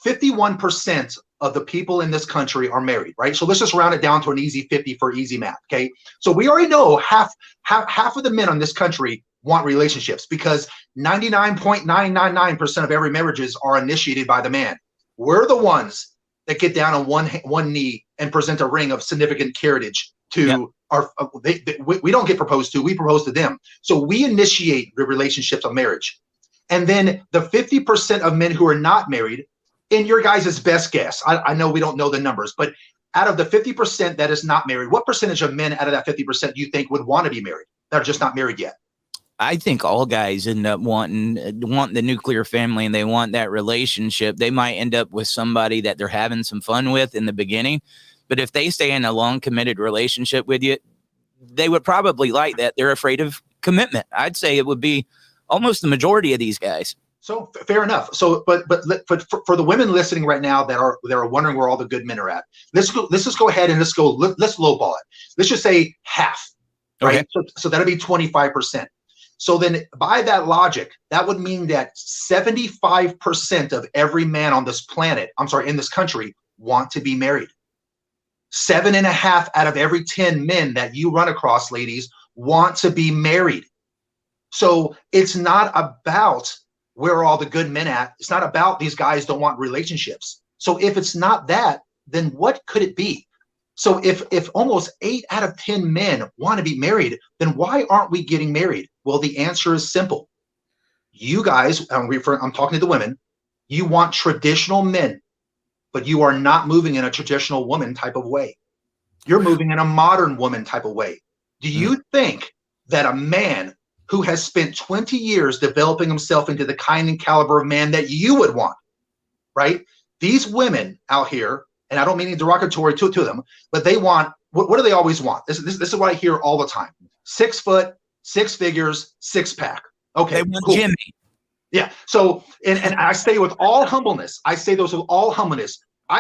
51% of the people in this country are married, right? So let's just round it down to an easy 50 for easy math, okay? So we already know half of the men in this country want relationships because 99.999% of every marriages are initiated by the man. We're the ones that get down on one knee and present a ring of significant carriage to our. We don't get proposed to; we propose to them. So we initiate the relationships of marriage, and then the 50% of men who are not married, in your guys' best guess, I know we don't know the numbers, but out of the 50% that is not married, what percentage of men out of that 50% do you think would want to be married that are just not married yet? I think all guys end up wanting the nuclear family and they want that relationship. They might end up with somebody that they're having some fun with in the beginning. But if they stay in a long committed relationship with you, they would probably like that. They're afraid of commitment. I'd say it would be almost the majority of these guys. So fair enough. So, but for the women listening right now that are wondering where all the good men are at, let's just go ahead and let's lowball it. Let's just say half, right? Okay. So that'll be 25%. So then by that logic, that would mean that 75% of every man on this planet, in this country, want to be married. 7.5 out of every 10 men that you run across, ladies, want to be married. So it's not about where are all the good men at. It's not about these guys don't want relationships. So if it's not that, then what could it be? So if almost 8 out of 10 men want to be married, then why aren't we getting married? Well, the answer is simple. You guys, I'm talking to the women, you want traditional men, but you are not moving in a traditional woman type of way. You're moving in a modern woman type of way. Do you think that a man who has spent 20 years developing himself into the kind and caliber of man that you would want, right? These women out here, and I don't mean any derogatory to them, but they want, what do they always want? This is what I hear all the time. 6 foot, 6 figures, 6-pack. Okay, they want cool. Jimmy. Yeah. So, and I say with all humbleness, I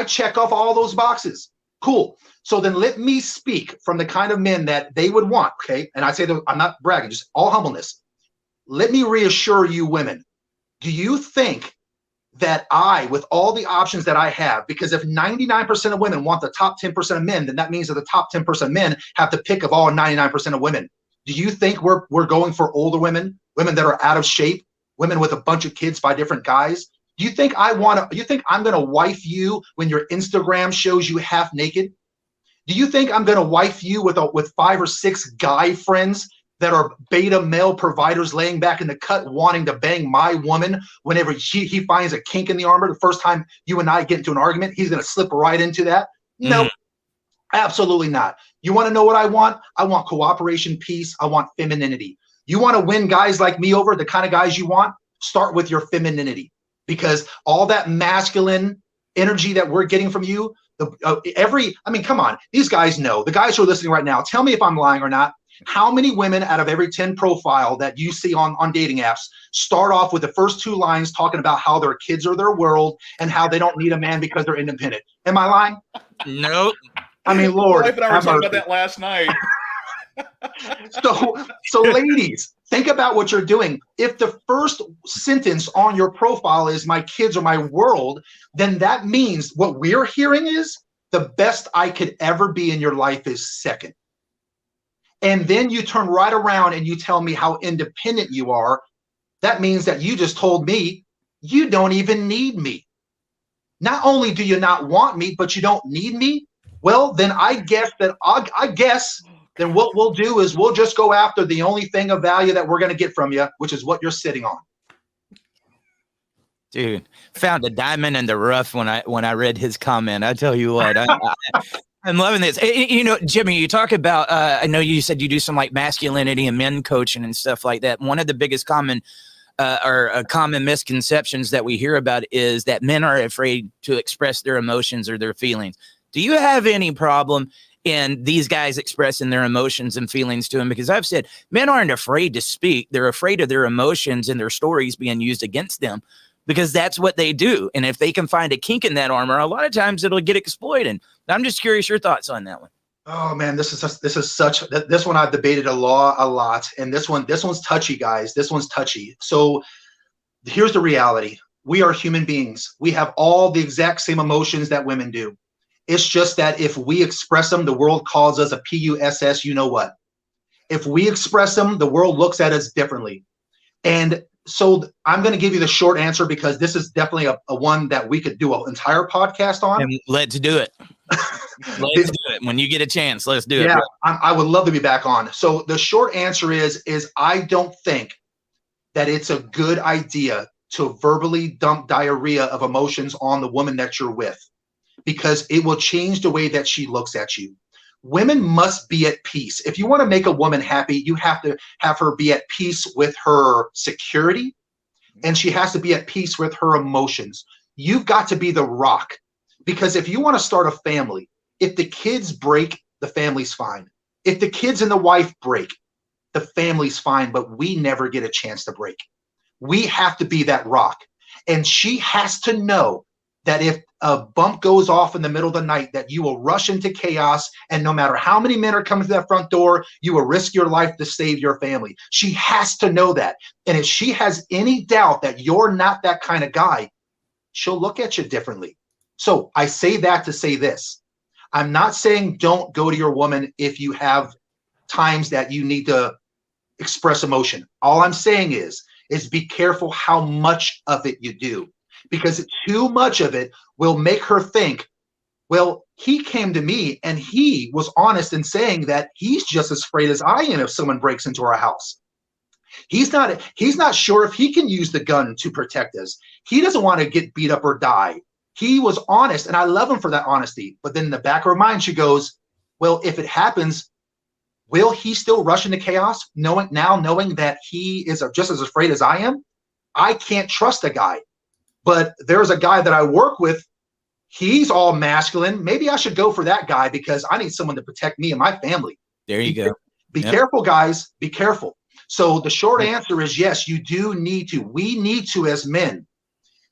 check off all those boxes. Cool. So then let me speak from the kind of men that they would want. Okay. And I say that I'm not bragging, just all humbleness. Let me reassure you women. Do you think that with all the options that I have, because if 99% of women want the top 10% of men, then that means that the top 10% of men have to pick of all 99% of women. Do you think we're going for older women that are out of shape, women with a bunch of kids by different guys? Do you think I'm going to wife you when your Instagram shows you half naked? Do you think I'm going to wife you with 5 or 6 guy friends that are beta male providers laying back in the cut wanting to bang my woman whenever he finds a kink in the armor? The first time you and I get into an argument, he's going to slip right into that? No, absolutely not. You want to know what I want? I want cooperation, peace. I want femininity. You want to win guys like me over, the kind of guys you want? Start with your femininity, because all that masculine energy that we're getting from you, come on, these guys know. The guys who are listening right now, tell me if I'm lying or not. How many women out of every 10 profile that you see on dating apps start off with the first 2 lines talking about how their kids are their world and how they don't need a man because they're independent? Am I lying? Nope. I mean, My Lord, wife and I were have talking mercy. about that last night. So ladies, think about what you're doing. If the first sentence on your profile is my kids are my world, then that means what we're hearing is the best I could ever be in your life is second. And then you turn right around and you tell me how independent you are. That means that you just told me you don't even need me. Not only do you not want me, but you don't need me. Well, then I guess then what we'll do is we'll just go after the only thing of value that we're going to get from you, which is what you're sitting on. Dude, found a diamond in the rough when I read his comment. I tell you what, I'm loving this. You know, Jimmy, you talk about, I know you said you do some like masculinity and men coaching and stuff like that. One of the biggest common misconceptions that we hear about is that men are afraid to express their emotions or their feelings. Do you have any problem in these guys expressing their emotions and feelings to them? Because I've said men aren't afraid to speak. They're afraid of their emotions and their stories being used against them, because that's what they do. And if they can find a kink in that armor, a lot of times it'll get exploited. I'm just curious your thoughts on that one. Oh man, this one I've debated a lot, and this one's touchy, guys. This one's touchy. So here's the reality: we are human beings. We have all the exact same emotions that women do. It's just that if we express them, the world calls us a PUSS. You know what? If we express them, the world looks at us differently. And so I'm going to give you the short answer, because this is definitely a one that we could do an entire podcast on. And let's do it. Let's do it. When you get a chance, let's do it. Yeah, I would love to be back on. So the short answer is I don't think that it's a good idea to verbally dump diarrhea of emotions on the woman that you're with, because it will change the way that she looks at you. Women must be at peace. If you want to make a woman happy, you have to have her be at peace with her security, and she has to be at peace with her emotions. You've got to be the rock, because if you want to start a family, if the kids break, the family's fine. If the kids and the wife break, the family's fine, but we never get a chance to break. We have to be that rock. And she has to know that if a bump goes off in the middle of the night, that you will rush into chaos, and no matter how many men are coming to that front door, you will risk your life to save your family. She has to know that. And if she has any doubt that you're not that kind of guy, she'll look at you differently. So I say that to say this. I'm not saying don't go to your woman if you have times that you need to express emotion. All I'm saying is be careful how much of it you do, because too much of it will make her think, well, he came to me and he was honest in saying that he's just as afraid as I am if someone breaks into our house. He's not sure if he can use the gun to protect us. He doesn't want to get beat up or die. He was honest, and I love him for that honesty. But then in the back of her mind, she goes, well, if it happens, will he still rush into chaos, knowing that he is just as afraid as I am? I can't trust a guy. But there's a guy that I work with. He's all masculine. Maybe I should go for that guy, because I need someone to protect me and my family. There you go. Be careful, guys. Be careful. So the short answer is yes, you do need to. We need to, as men,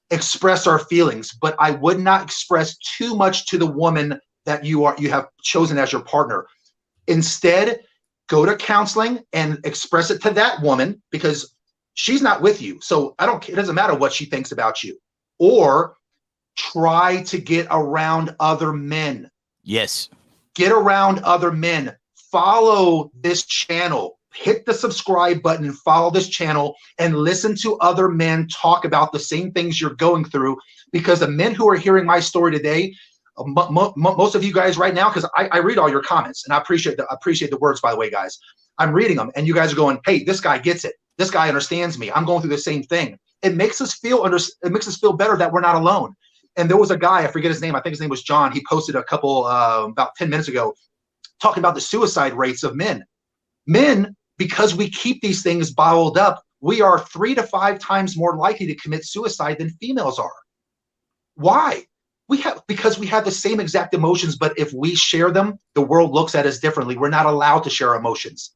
express our feelings, but I would not express too much to the woman that you have chosen as your partner. Instead, go to counseling and express it to that woman, because she's not with you. So it doesn't matter what she thinks about you. Or try to get around other men. Yes. Get around other men. Follow this channel. Hit the subscribe button and follow this channel and listen to other men talk about the same things you're going through, because the men who are hearing my story today, most of you guys right now, because I read all your comments, and I appreciate the words, by the way, guys. I'm reading them, and you guys are going, hey, this guy gets it. This guy understands me. I'm going through the same thing. It makes us feel better that we're not alone. And there was a guy, I forget his name. I think his name was John. He posted a couple about 10 minutes ago talking about the suicide rates of men. Men, because we keep these things bottled up, we are 3 to 5 times more likely to commit suicide than females are. Why? Because we have the same exact emotions, but if we share them, the world looks at us differently. We're not allowed to share emotions.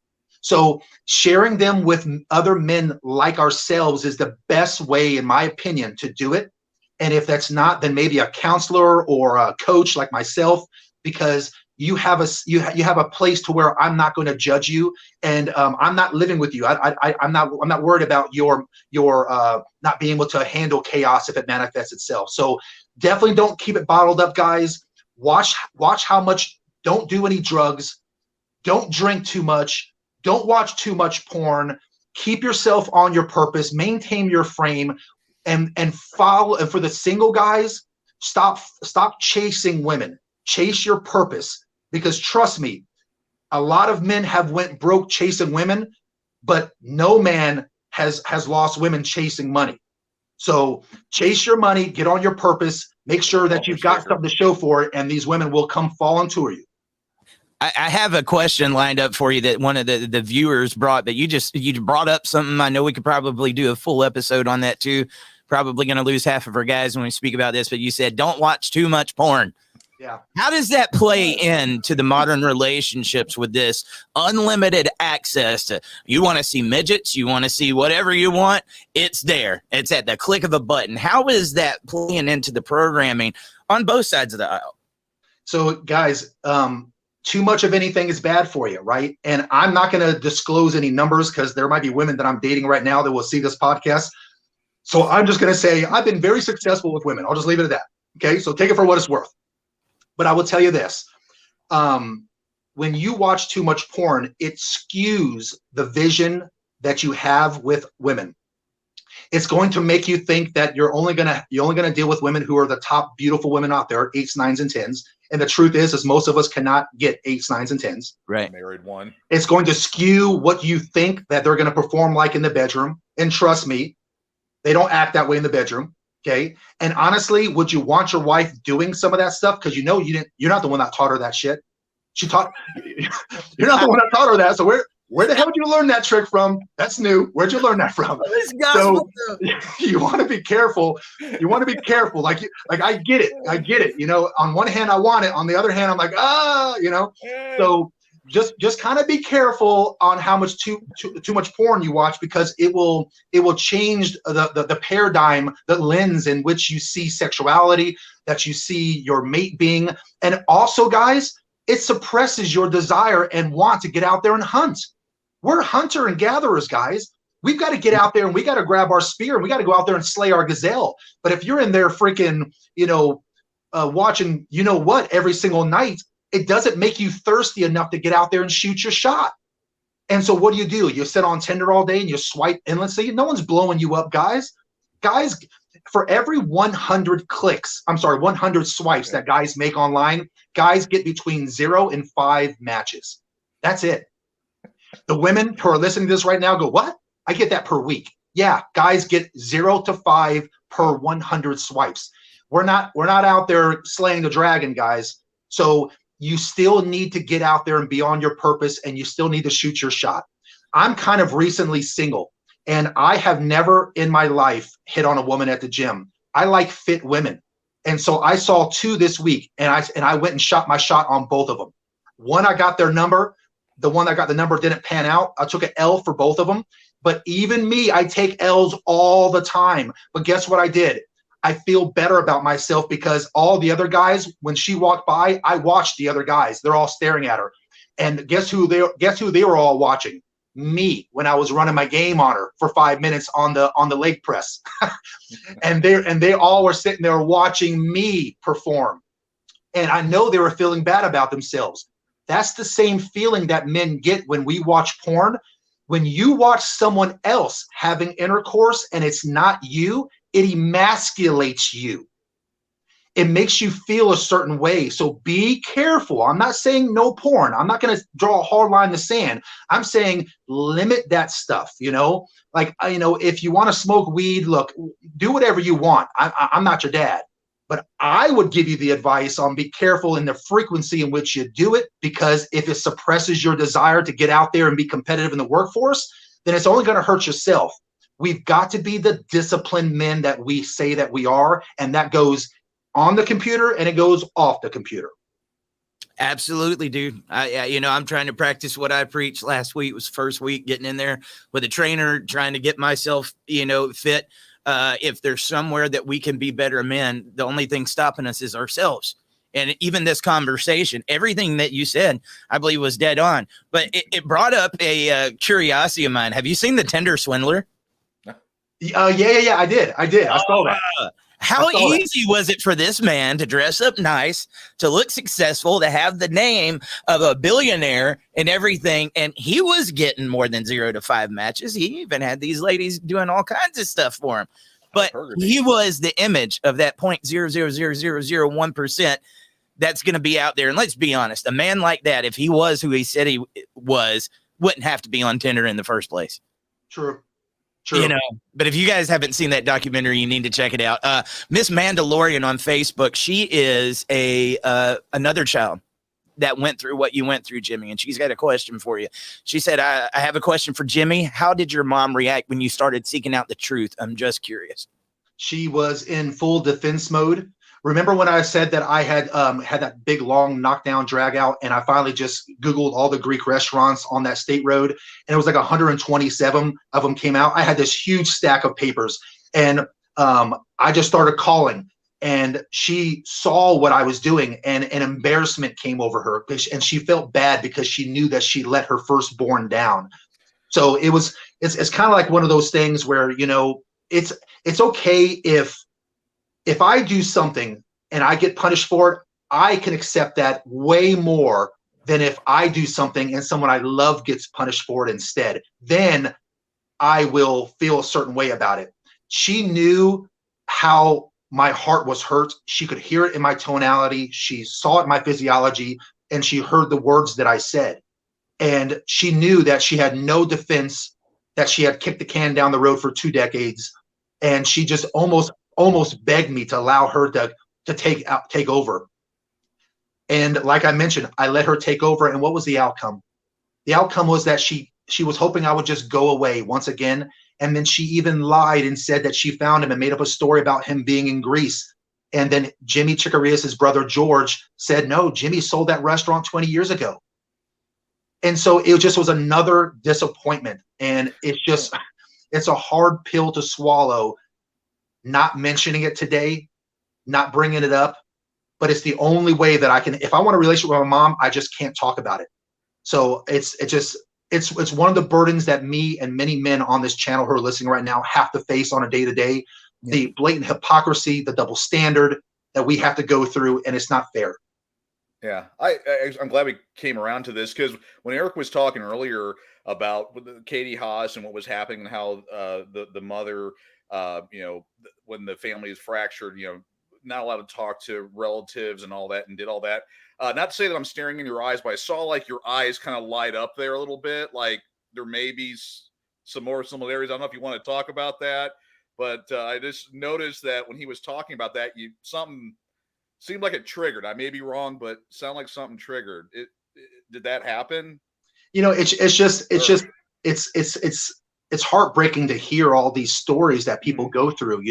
So sharing them with other men like ourselves is the best way, in my opinion, to do it. And if that's not, then maybe a counselor or a coach like myself, because you have a place to where I'm not going to judge you, and I'm not living with you. I'm not worried about your not being able to handle chaos if it manifests itself. So definitely don't keep it bottled up, guys. Watch how much. Don't do any drugs. Don't drink too much. Don't watch too much porn. Keep yourself on your purpose. Maintain your frame, and follow. And for the single guys, stop chasing women. Chase your purpose, because trust me, a lot of men have went broke chasing women, but no man has lost women chasing money. So chase your money, get on your purpose, make sure that you've got something to show for it, and these women will come fall and tour you. I have a question lined up for you that one of the viewers brought, but you brought up something. I know we could probably do a full episode on that too. Probably going to lose half of our guys when we speak about this, but you said don't watch too much porn. Yeah. How does that play into the modern relationships with this unlimited access to, you want to see midgets, you want to see whatever you want, it's there. It's at the click of a button. How is that playing into the programming on both sides of the aisle? So guys, too much of anything is bad for you, right? And I'm not going to disclose any numbers because there might be women that I'm dating right now that will see this podcast. So I'm just going to say I've been very successful with women. I'll just leave it at that. Okay, so take it for what it's worth. But I will tell you this, when you watch too much porn, it skews the vision that you have with women. It's going to make you think that you're only gonna deal with women who are the top beautiful women out there, 8s, 9s, and 10s. And the truth is most of us cannot get 8s, 9s, and 10s. Right. Married one. It's going to skew what you think that they're going to perform like in the bedroom. And trust me, they don't act that way in the bedroom. Okay. And honestly, would you want your wife doing some of that stuff? Because you're not the one that taught her that shit. You're not the one that taught her that. So where the hell did you learn that trick from? That's new. Where'd you learn that from? So you want to be careful. You want to be careful. Like I get it. On one hand, I want it. On the other hand, I'm like, so just kind of be careful on how much too much porn you watch, because it will change the paradigm, the lens in which you see sexuality, that you see your mate being. And also, guys, it suppresses your desire and want to get out there and hunt. We're hunter and gatherers, guys. We've got to get out there and we got to grab our spear and we got to go out there and slay our gazelle. But if you're in there freaking, watching, every single night, it doesn't make you thirsty enough to get out there and shoot your shot. And so what do? You sit on Tinder all day and you swipe endlessly. No one's blowing you up, guys. Guys, for every 100 swipes that guys make online, guys get between 0 and 5 matches. That's it. The women who are listening to this right now go, what? I get that per week. Yeah, guys get 0 to 5 per 100 swipes. We're not out there slaying the dragon, guys. So you still need to get out there and be on your purpose, and you still need to shoot your shot. I'm kind of recently single, and I have never in my life hit on a woman at the gym. I like fit women. And so I saw 2 this week, and I went and shot my shot on both of them. One, I got their number. The one that got the number didn't pan out. I took an L for both of them. But even me, I take L's all the time. But guess what I did? I feel better about myself, because all the other guys, when she walked by, I watched the other guys. They're all staring at her. And guess who they were all watching? Me, when I was running my game on her for 5 minutes on the leg press. and they all were sitting there watching me perform. And I know they were feeling bad about themselves. That's the same feeling that men get when we watch porn. When you watch someone else having intercourse and it's not you, it emasculates you. It makes you feel a certain way. So be careful. I'm not saying no porn. I'm not going to draw a hard line in the sand. I'm saying limit that stuff. If you want to smoke weed, look, do whatever you want. I'm not your dad. But I would give you the advice on be careful in the frequency in which you do it, because if it suppresses your desire to get out there and be competitive in the workforce, then it's only going to hurt yourself. We've got to be the disciplined men that we say that we are, and that goes on the computer and it goes off the computer. Absolutely, dude. I'm trying to practice what I preached last week. Was first week getting in there with a trainer, trying to get myself, fit. If there's somewhere that we can be better men, the only thing stopping us is ourselves. And even this conversation, everything that you said, I believe was dead on. But it brought up a curiosity of mine. Have you seen The Tender Swindler? Yeah. I did. I saw that. How easy was it for this man to dress up nice, to look successful, to have the name of a billionaire and everything? And he was getting more than 0 to 5 matches. He even had these ladies doing all kinds of stuff for him. But he was the image of that 0.000001% that's going to be out there. And let's be honest, a man like that, if he was who he said he was, wouldn't have to be on Tinder in the first place. True. But if you guys haven't seen that documentary, you need to check it out. Miss Mandalorian on Facebook, she is another child that went through what you went through, Jimmy, and she's got a question for you. She said, I have a question for Jimmy. How did your mom react when you started seeking out the truth? I'm just curious. She was in full defense mode. Remember when I said that I had had that big long knockdown drag out, and I finally just Googled all the Greek restaurants on that state road, and it was like 127 of them came out. I had this huge stack of papers, and I just started calling, and she saw what I was doing, and an embarrassment came over her, and she felt bad because she knew that she let her firstborn down. So it's kind of like one of those things where, it's okay if I do something and I get punished for it, I can accept that way more than if I do something and someone I love gets punished for it instead. Then I will feel a certain way about it. She knew how my heart was hurt. She could hear it in my tonality. She saw it in my physiology, and she heard the words that I said. And she knew that she had no defense, that she had kicked the can down the road for 2 decades. And she just almost begged me to allow her to take over. And like I mentioned, I let her take over. And what was the outcome? The outcome was that she was hoping I would just go away once again. And then she even lied and said that she found him and made up a story about him being in Greece. And then Jimmy Chikarias' brother George said, no, Jimmy sold that restaurant 20 years ago. And so it just was another disappointment. And it's a hard pill to swallow, not mentioning it today, not bringing it up, but it's the only way that I can. If I want a relationship with my mom, I just can't talk about it. So it's one of the burdens that me and many men on this channel who are listening right now have to face on a day-to-day. The blatant hypocrisy, the double standard that we have to go through, and it's not fair. Yeah, I'm glad we came around to this, because when Eric was talking earlier about Katie Haas and what was happening and how the mother, when the family is fractured, not allowed to talk to relatives and all that, and did all that. Not to say that I'm staring in your eyes, but I saw like your eyes kind of light up there a little bit. Like there may be some more similarities. I don't know if you want to talk about that, but I just noticed that when he was talking about that, something seemed like it triggered. I may be wrong, but sound like something triggered. Did that happen? It's heartbreaking to hear all these stories that people go through,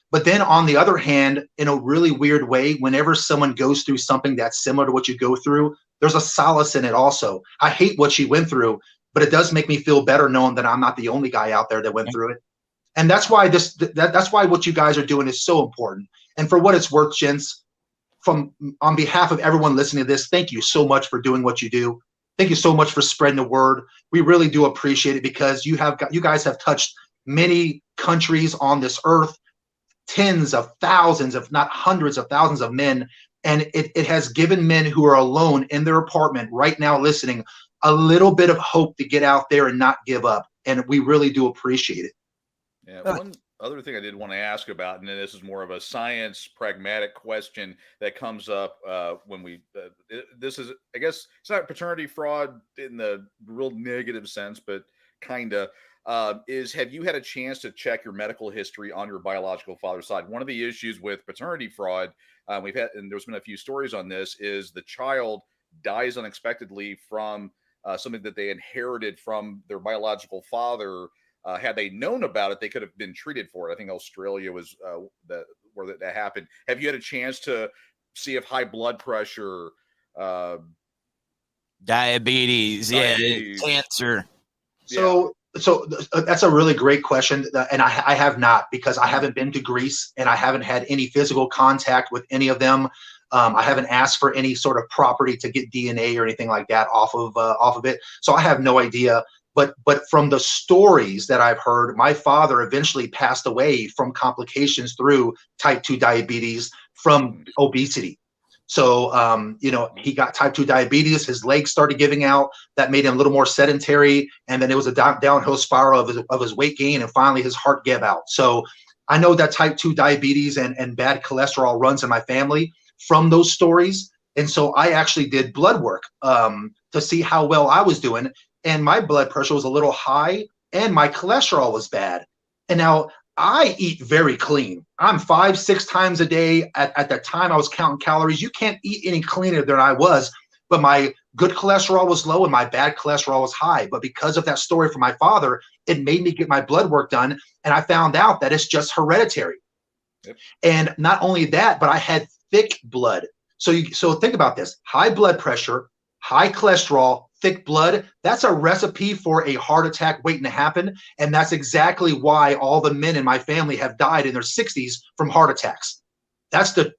But then on the other hand, in a really weird way, whenever someone goes through something that's similar to what you go through, there's a solace in it also. I hate what she went through, but it does make me feel better knowing that I'm not the only guy out there that went through it. And that's why that's why what you guys are doing is so important. And for what it's worth, gents, on behalf of everyone listening to this, thank you so much for doing what you do. Thank you so much for spreading the word. We really do appreciate it, because you guys have touched many countries on this earth, tens of thousands, if not hundreds of thousands of men. And it has given men who are alone in their apartment right now listening a little bit of hope to get out there and not give up. And we really do appreciate it. Yeah. One other thing I did want to ask about, and this is more of a science pragmatic question that comes up when we, this is, I guess it's not paternity fraud in the real negative sense, but kind of, have you had a chance to check your medical history on your biological father's side? One of the issues with paternity fraud, we've had, and there's been a few stories on this, is the child dies unexpectedly from something that they inherited from their biological father. Had they known about it, they could have been treated for it. I think Australia was where that happened. Have you had a chance to see if high blood pressure, uh, Diabetes, yeah, diabetes. cancer. So that's a really great question, and I have not, because I haven't been to Greece and I haven't had any physical contact with any of them. I haven't asked for any sort of property to get DNA or anything like that off of it, so I have no idea. But from the stories that I've heard, my father eventually passed away from complications through type 2 diabetes from obesity. So, he got type 2 diabetes, his legs started giving out. That made him a little more sedentary. And then it was a downhill spiral of his weight gain. And finally, his heart gave out. So I know that type 2 diabetes and bad cholesterol runs in my family from those stories. And so I actually did blood work to see how well I was doing. And my blood pressure was a little high and my cholesterol was bad. And now I eat very clean. I'm 5-6 times a day. At the time I was counting calories. You can't eat any cleaner than I was, but my good cholesterol was low and my bad cholesterol was high. But because of that story from my father, it made me get my blood work done. And I found out that it's just hereditary. Yep. And not only that, but I had thick blood. So think about this: high blood pressure, high cholesterol, thick blood. That's a recipe for a heart attack waiting to happen. And that's exactly why all the men in my family have died in their 60s from heart attacks. That's the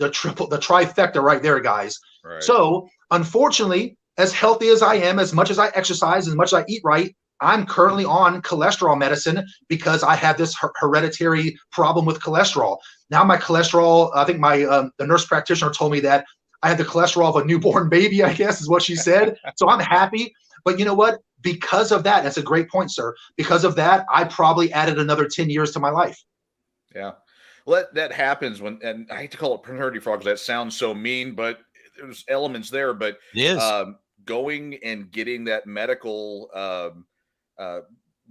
trifecta right there, guys. Right. So unfortunately, as healthy as I am, as much as I exercise, as much as I eat right, I'm currently on cholesterol medicine because I have this hereditary problem with cholesterol. Now my cholesterol, I think the nurse practitioner told me that I had the cholesterol of a newborn baby, I guess is what she said. So I'm happy. But you know what? Because of that, that's a great point, sir. Because of that, I probably added another 10 years to my life. Yeah. Well, that happens when, and I hate to call it paternity fraud because that sounds so mean, but there's elements there. But going and getting that medical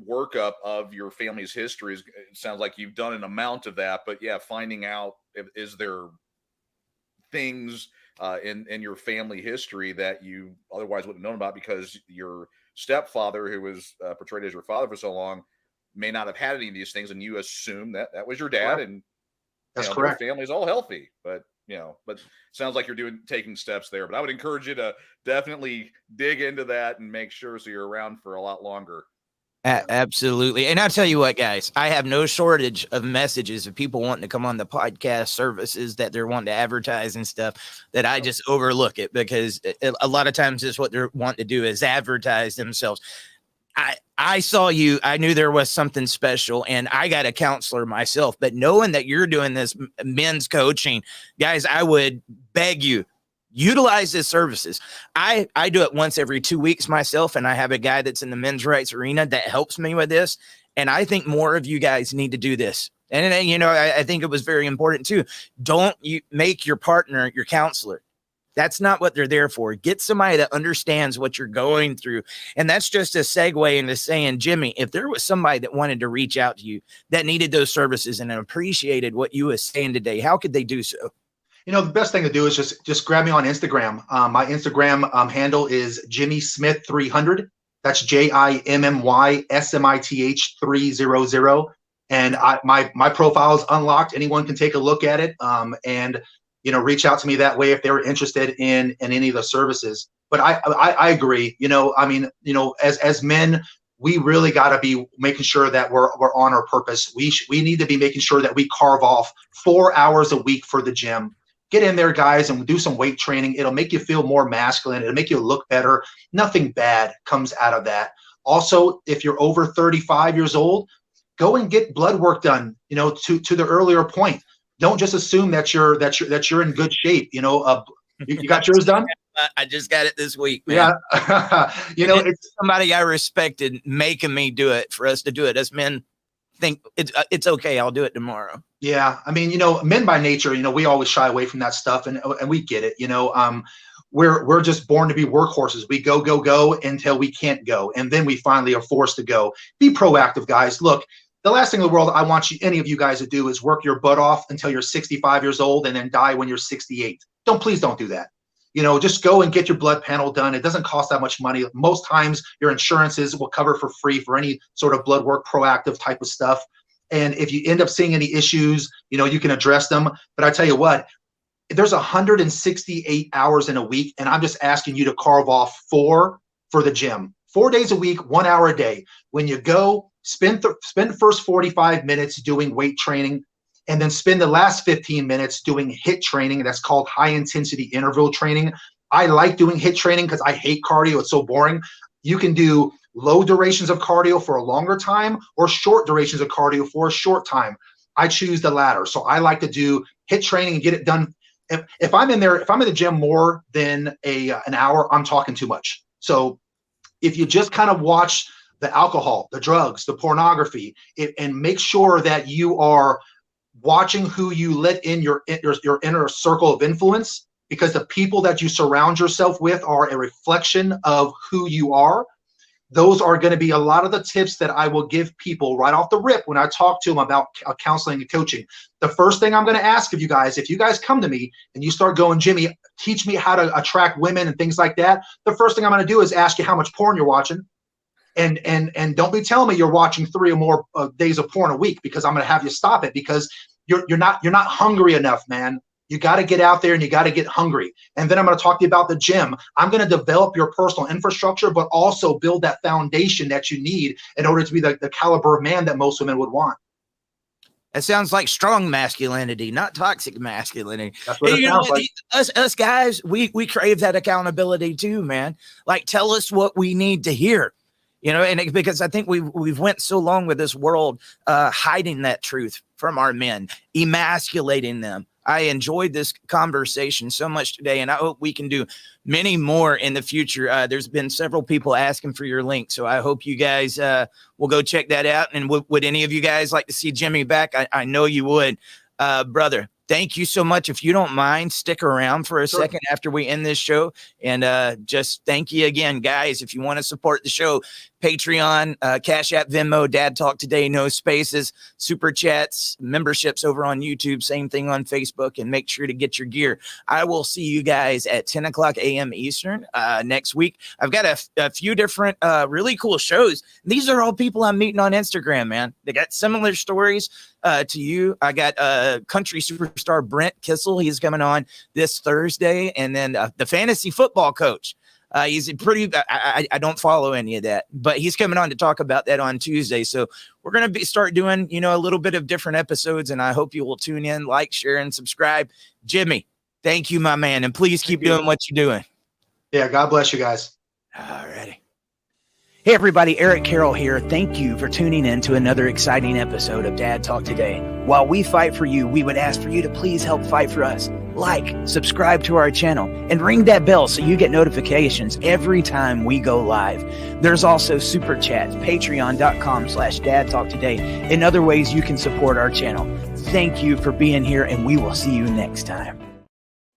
workup of your family's history, it sounds like you've done an amount of that. But yeah, finding out, is there things in your family history that you otherwise wouldn't have known about because your stepfather, who was portrayed as your father for so long, may not have had any of these things, and you assume that that was your dad. Correct. And that's correct. Their family's all healthy, but but sounds like you're taking steps there. But I would encourage you to definitely dig into that and make sure so you're around for a lot longer. Absolutely. And I'll tell you what, guys, I have no shortage of messages of people wanting to come on the podcast services that they're wanting to advertise and stuff that I just overlook it because a lot of times it's what they're wanting to do is advertise themselves. I saw you, I knew there was something special, and I got a counselor myself, but knowing that you're doing this men's coaching, guys, I would beg you, utilize his services. I do it once every 2 weeks myself, and I have a guy that's in the men's rights arena that helps me with this. And I think more of you guys need to do this. And I think it was very important too. Don't you make your partner your counselor. That's not what they're there for. Get somebody that understands what you're going through. And that's just a segue into saying, Jimmy, if there was somebody that wanted to reach out to you that needed those services and appreciated what you were saying today, how could they do so? The best thing to do is just grab me on Instagram. My Instagram handle is Jimmy Smith 300. That's JIMMYSMITH 300. And my profile is unlocked. Anyone can take a look at it. And reach out to me that way if they were interested in any of the services. But I agree. As men, we really got to be making sure that we're on our purpose. We need to be making sure that we carve off 4 hours a week for the gym. Get in there, guys, and do some weight training. It'll make you feel more masculine. It'll make you look better. Nothing bad comes out of that. Also, if you're over 35 years old, go and get blood work done. To the earlier point, don't just assume that you're in good shape. You got yours done? I just got it this week, man. Yeah. It's somebody I respected making me do it for us to do it. As men think it's okay. I'll do it tomorrow. Yeah. I mean, men by nature, we always shy away from that stuff, and we get it. We're just born to be workhorses. We go until we can't go. And then we finally are forced to go. Be proactive, guys. Look, the last thing in the world I want any of you guys to do is work your butt off until you're 65 years old and then die when you're 68. Please don't do that. Just go and get your blood panel done. It doesn't cost that much money. Most times your insurances will cover for free for any sort of blood work, proactive type of stuff. And if you end up seeing any issues, you can address them. But I tell you what, there's 168 hours in a week, and I'm just asking you to carve off 4 for the gym. 4 days a week, 1 hour a day. When you go, spend the first 45 minutes doing weight training, and then spend the last 15 minutes doing HIIT training. That's called high intensity interval training. I like doing HIIT training because I hate cardio. It's so boring. You can do low durations of cardio for a longer time or short durations of cardio for a short time. I choose the latter. So I like to do HIIT training and get it done. If I'm in the gym more than an hour, I'm talking too much. So if you just kind of watch the alcohol, the drugs, the pornography, and make sure that you are watching who you let in your inner circle of influence, because the people that you surround yourself with are a reflection of who you are. Those are going to be a lot of the tips that I will give people right off the rip when I talk to them about counseling and coaching. The first thing I'm going to ask of you guys, if you guys come to me and you start going, Jimmy, teach me how to attract women and things like that, the first thing I'm going to do is ask you how much porn you're watching. And don't be telling me you're watching 3 or more days of porn a week, because I'm going to have you stop it, because you're not hungry enough, man. You got to get out there and you got to get hungry. And then I'm going to talk to you about the gym. I'm going to develop your personal infrastructure, but also build that foundation that you need in order to be the caliber of man that most women would want. That sounds like strong masculinity, not toxic masculinity. That's what it sounds like. Us guys, we crave that accountability too, man. Like, tell us what we need to hear. And because I think we've went so long with this world hiding that truth from our men, emasculating them. I enjoyed this conversation so much today, and I hope we can do many more in the future. There's been several people asking for your link, so I hope you guys will go check that out. And would any of you guys like to see Jimmy back? I know you would. Brother, thank you so much. If you don't mind, stick around for a second after we end this show. And just thank you again, guys. If you want to support the show, Patreon, Cash App, Venmo, Dad Talk Today, no spaces, super chats, memberships over on YouTube, same thing on Facebook, and make sure to get your gear. I will see you guys at 10 o'clock a.m. Eastern next week. I've got a few different really cool shows. These are all people I'm meeting on Instagram, man. They got similar stories to you. I got country superstar Brent Kissel. He's coming on this Thursday. And then the fantasy football coach. He's pretty, I don't follow any of that, but he's coming on to talk about that on Tuesday. So we're going to start doing, a little bit of different episodes, and I hope you will tune in, like, share, and subscribe. Jimmy, thank you, my man. And please keep doing what you're doing. Yeah. God bless you guys. All righty. Hey, everybody. Eric Carroll here. Thank you for tuning in to another exciting episode of Dad Talk Today. While we fight for you, we would ask for you to please help fight for us. Like, subscribe to our channel, and ring that bell so you get notifications every time we go live. There's also super chats, patreon.com/Dad Talk Today, and other ways you can support our channel. Thank you for being here, and we will see you next time.